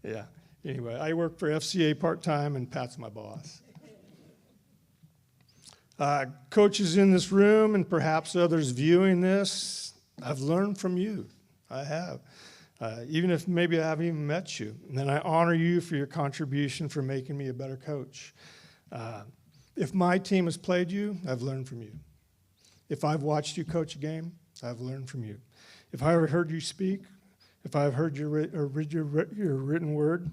Yeah. Anyway, I work for FCA part-time, and Pat's my boss. Coaches in this room and perhaps others viewing this, I've learned from you. I have. Even if maybe I haven't even met you. And then I honor you for your contribution for making me a better coach. If my team has played you, I've learned from you. If I've watched you coach a game, I've learned from you. If I ever heard you speak, if I've heard your written word,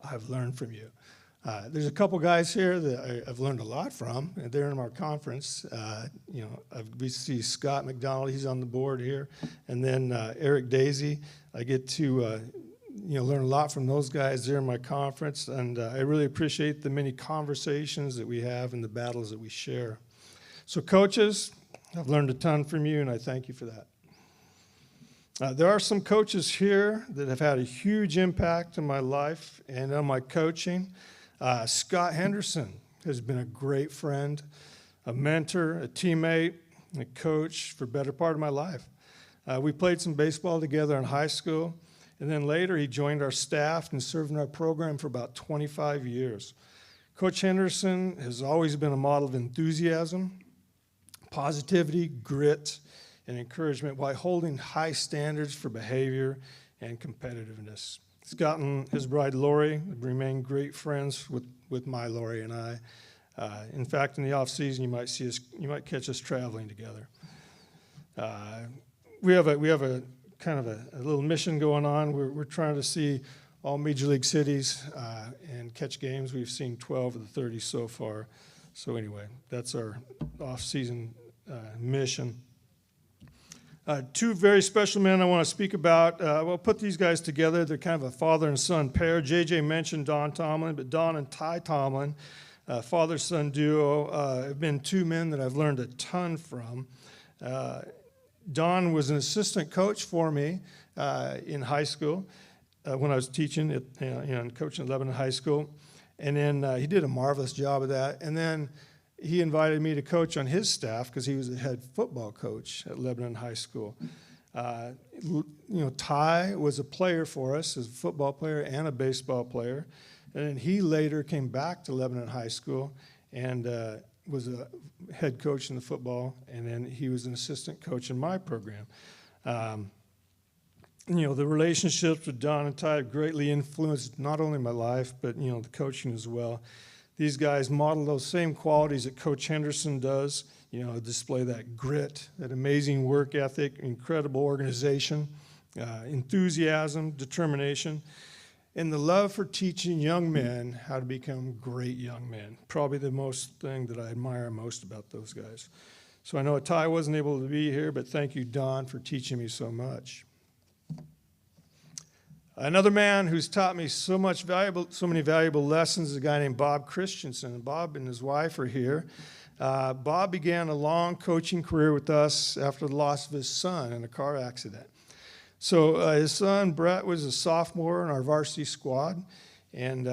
I've learned from you. There's a couple guys here that I've learned a lot from, and they're in our conference. We see Scott McDonald, he's on the board here, and then Eric Daisy. I get to learn a lot from those guys. They're in my conference, and I really appreciate the many conversations that we have and the battles that we share. So coaches, I've learned a ton from you, and I thank you for that. There are some coaches here that have had a huge impact on my life and on my coaching. Scott Henderson has been a great friend, a mentor, a teammate, a coach for the better part of my life. We played some baseball together in high school, and then later he joined our staff and served in our program for about 25 years. Coach Henderson has always been a model of enthusiasm, positivity, grit, and encouragement while holding high standards for behavior and competitiveness. Scott and his bride Lori remain great friends with my Lori and I. In fact, in the off season, you might catch us traveling together. We have a kind of a little mission going on. We're trying to see all major league cities and catch games. We've seen 12 of the 30 so far. So anyway, that's our off season mission. Two very special men I want to speak about. We'll put these guys together. They're kind of a father and son pair. JJ mentioned Don Tomlin, but Don and Ty Tomlin, father-son duo, have been two men that I've learned a ton from. Don was an assistant coach for me in high school when I was teaching and coaching at Lebanon High School. And then he did a marvelous job of that. And then he invited me to coach on his staff because he was the head football coach at Lebanon High School. Ty was a player for us, as a football player and a baseball player. And then he later came back to Lebanon High School and was a head coach in the football, and then he was an assistant coach in my program. The relationships with Don and Ty have greatly influenced not only my life, but, the coaching as well. These guys model those same qualities that Coach Henderson does, display that grit, that amazing work ethic, incredible organization, enthusiasm, determination, and the love for teaching young men how to become great young men. Probably the most thing that I admire most about those guys. So I know Ty wasn't able to be here, but thank you, Don, for teaching me so much. Another man who's taught me so many valuable lessons is a guy named Bob Christensen. Bob and his wife are here. Bob began a long coaching career with us after the loss of his son in a car accident. So his son, Brett, was a sophomore in our varsity squad, and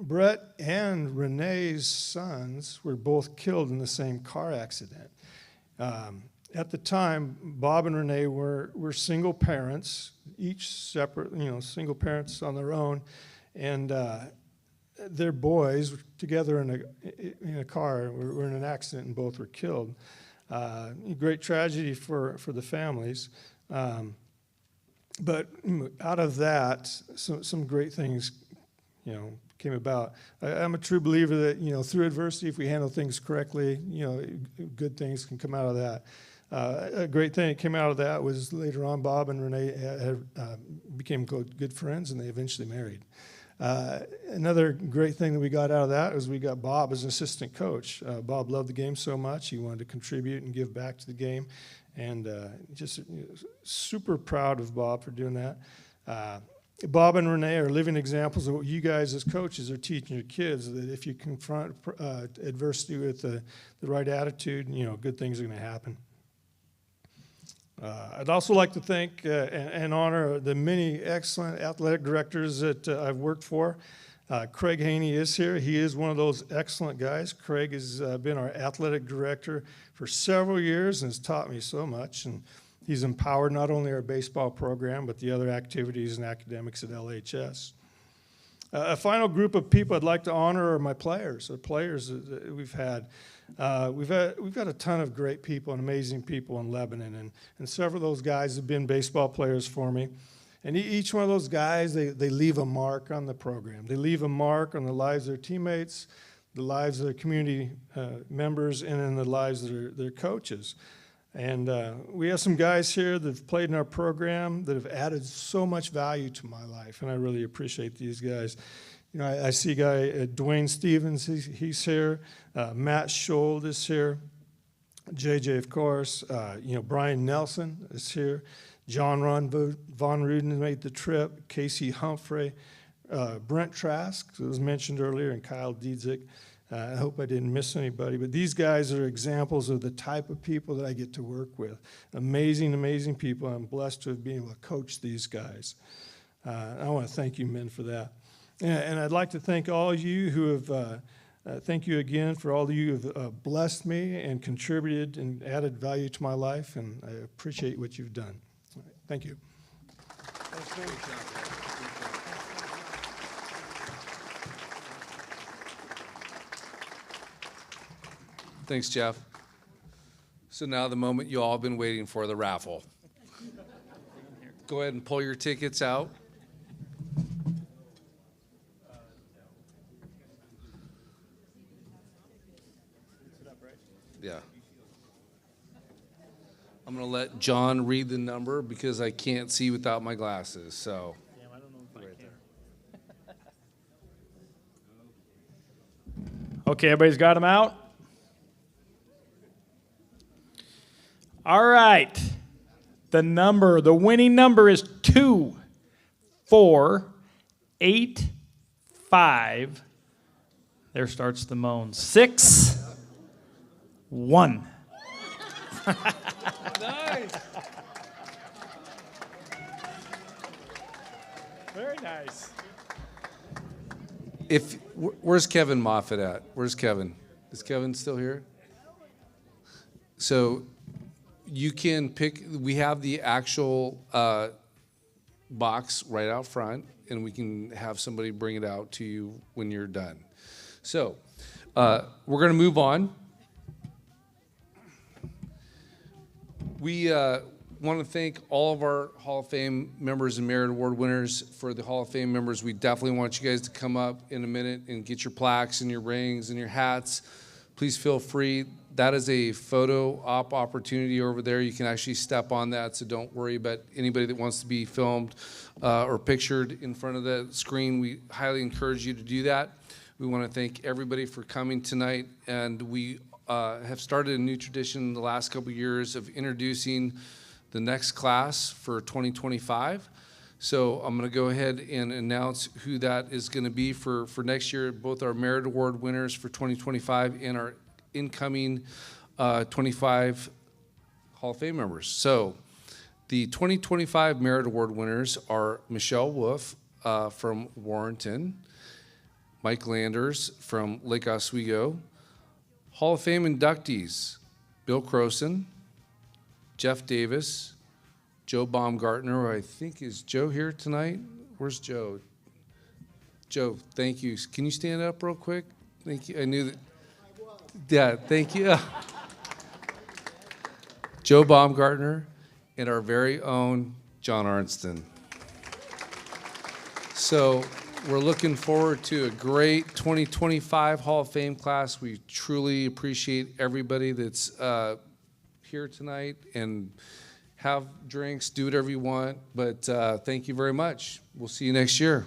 Brett and Renee's sons were both killed in the same car accident. At the time, Bob and Renee were single parents, each separate, single parents on their own, and their boys were together in a car, were in an accident, and both were killed. Great tragedy for the families. But out of that, some great things, came about. I'm a true believer that, through adversity, if we handle things correctly, good things can come out of that. A great thing that came out of that was later on, Bob and Renee became good friends, and they eventually married. Another great thing that we got out of that was we got Bob as an assistant coach. Bob loved the game so much, he wanted to contribute and give back to the game, and just super proud of Bob for doing that. Bob and Renee are living examples of what you guys as coaches are teaching your kids, that if you confront adversity with the right attitude, good things are going to happen. I'd also like to thank and honor the many excellent athletic directors that I've worked for. Craig Haney is here. He is one of those excellent guys. Craig has been our athletic director for several years and has taught me so much. And he's empowered not only our baseball program, but the other activities and academics at LHS. A final group of people I'd like to honor are my players, the players that we've had. We've got a ton of great people and amazing people in Lebanon, and several of those guys have been baseball players for me. And each one of those guys, they leave a mark on the program. They leave a mark on the lives of their teammates, the lives of their community members, and in the lives of their coaches. And we have some guys here that have played in our program that have added so much value to my life, and I really appreciate these guys. I see a guy, Dwayne Stevens, he's here. Matt Schold is here. JJ, of course. Brian Nelson is here. John Ron Von Ruden made the trip. Casey Humphrey. Brent Trask, that was mentioned earlier, and Kyle Diedzik. I hope I didn't miss anybody, but these guys are examples of the type of people that I get to work with. Amazing, amazing people. I'm blessed to have been able to coach these guys. I want to thank you men for that. And I'd like to thank all of you who have, thank you again for all of you who have blessed me and contributed and added value to my life, and I appreciate what you've done. Thank you. Thanks, man. Thanks, Jeff. So now the moment you all have been waiting for, the raffle. Go ahead and pull your tickets out. Yeah. I'm going to let John read the number because I can't see without my glasses, so. Damn, I don't know if I can. Okay, everybody's got them out? All right. The winning number is 2, 4, 8, 5. There starts the moan. 6, 1. Nice. Very nice. Where's Kevin Moffitt at? Where's Kevin? Is Kevin still here? So you can pick, we have the actual box right out front, and we can have somebody bring it out to you when you're done. So we're going to move on. We want to thank all of our Hall of Fame members and Merit Award winners. For the Hall of Fame members, we definitely want you guys to come up in a minute and get your plaques and your rings and your hats. Please feel free. That is a photo op opportunity over there. You can actually step on that, so don't worry about anybody that wants to be filmed or pictured in front of the screen. We highly encourage you to do that. We want to thank everybody for coming tonight, and we have started a new tradition the last couple of years of introducing the next class for 2025. So I'm going to go ahead and announce who that is going to be for next year, both our Merit Award winners for 2025 and our incoming 25 Hall of Fame members. So the 2025 Merit Award winners are Michelle Wolf from Warrenton, Mike Landers from Lake Oswego, Hall of Fame inductees, Bill Croson, Jeff Davis, Joe Baumgartner, who I think is Joe here tonight? Where's Joe? Joe, thank you. Can you stand up real quick? Thank you. I knew that. Yeah, thank you. Joe Baumgartner and our very own John Arnston. So we're looking forward to a great 2025 Hall of Fame class. We truly appreciate everybody that's here tonight, and have drinks, do whatever you want. But thank you very much. We'll see you next year.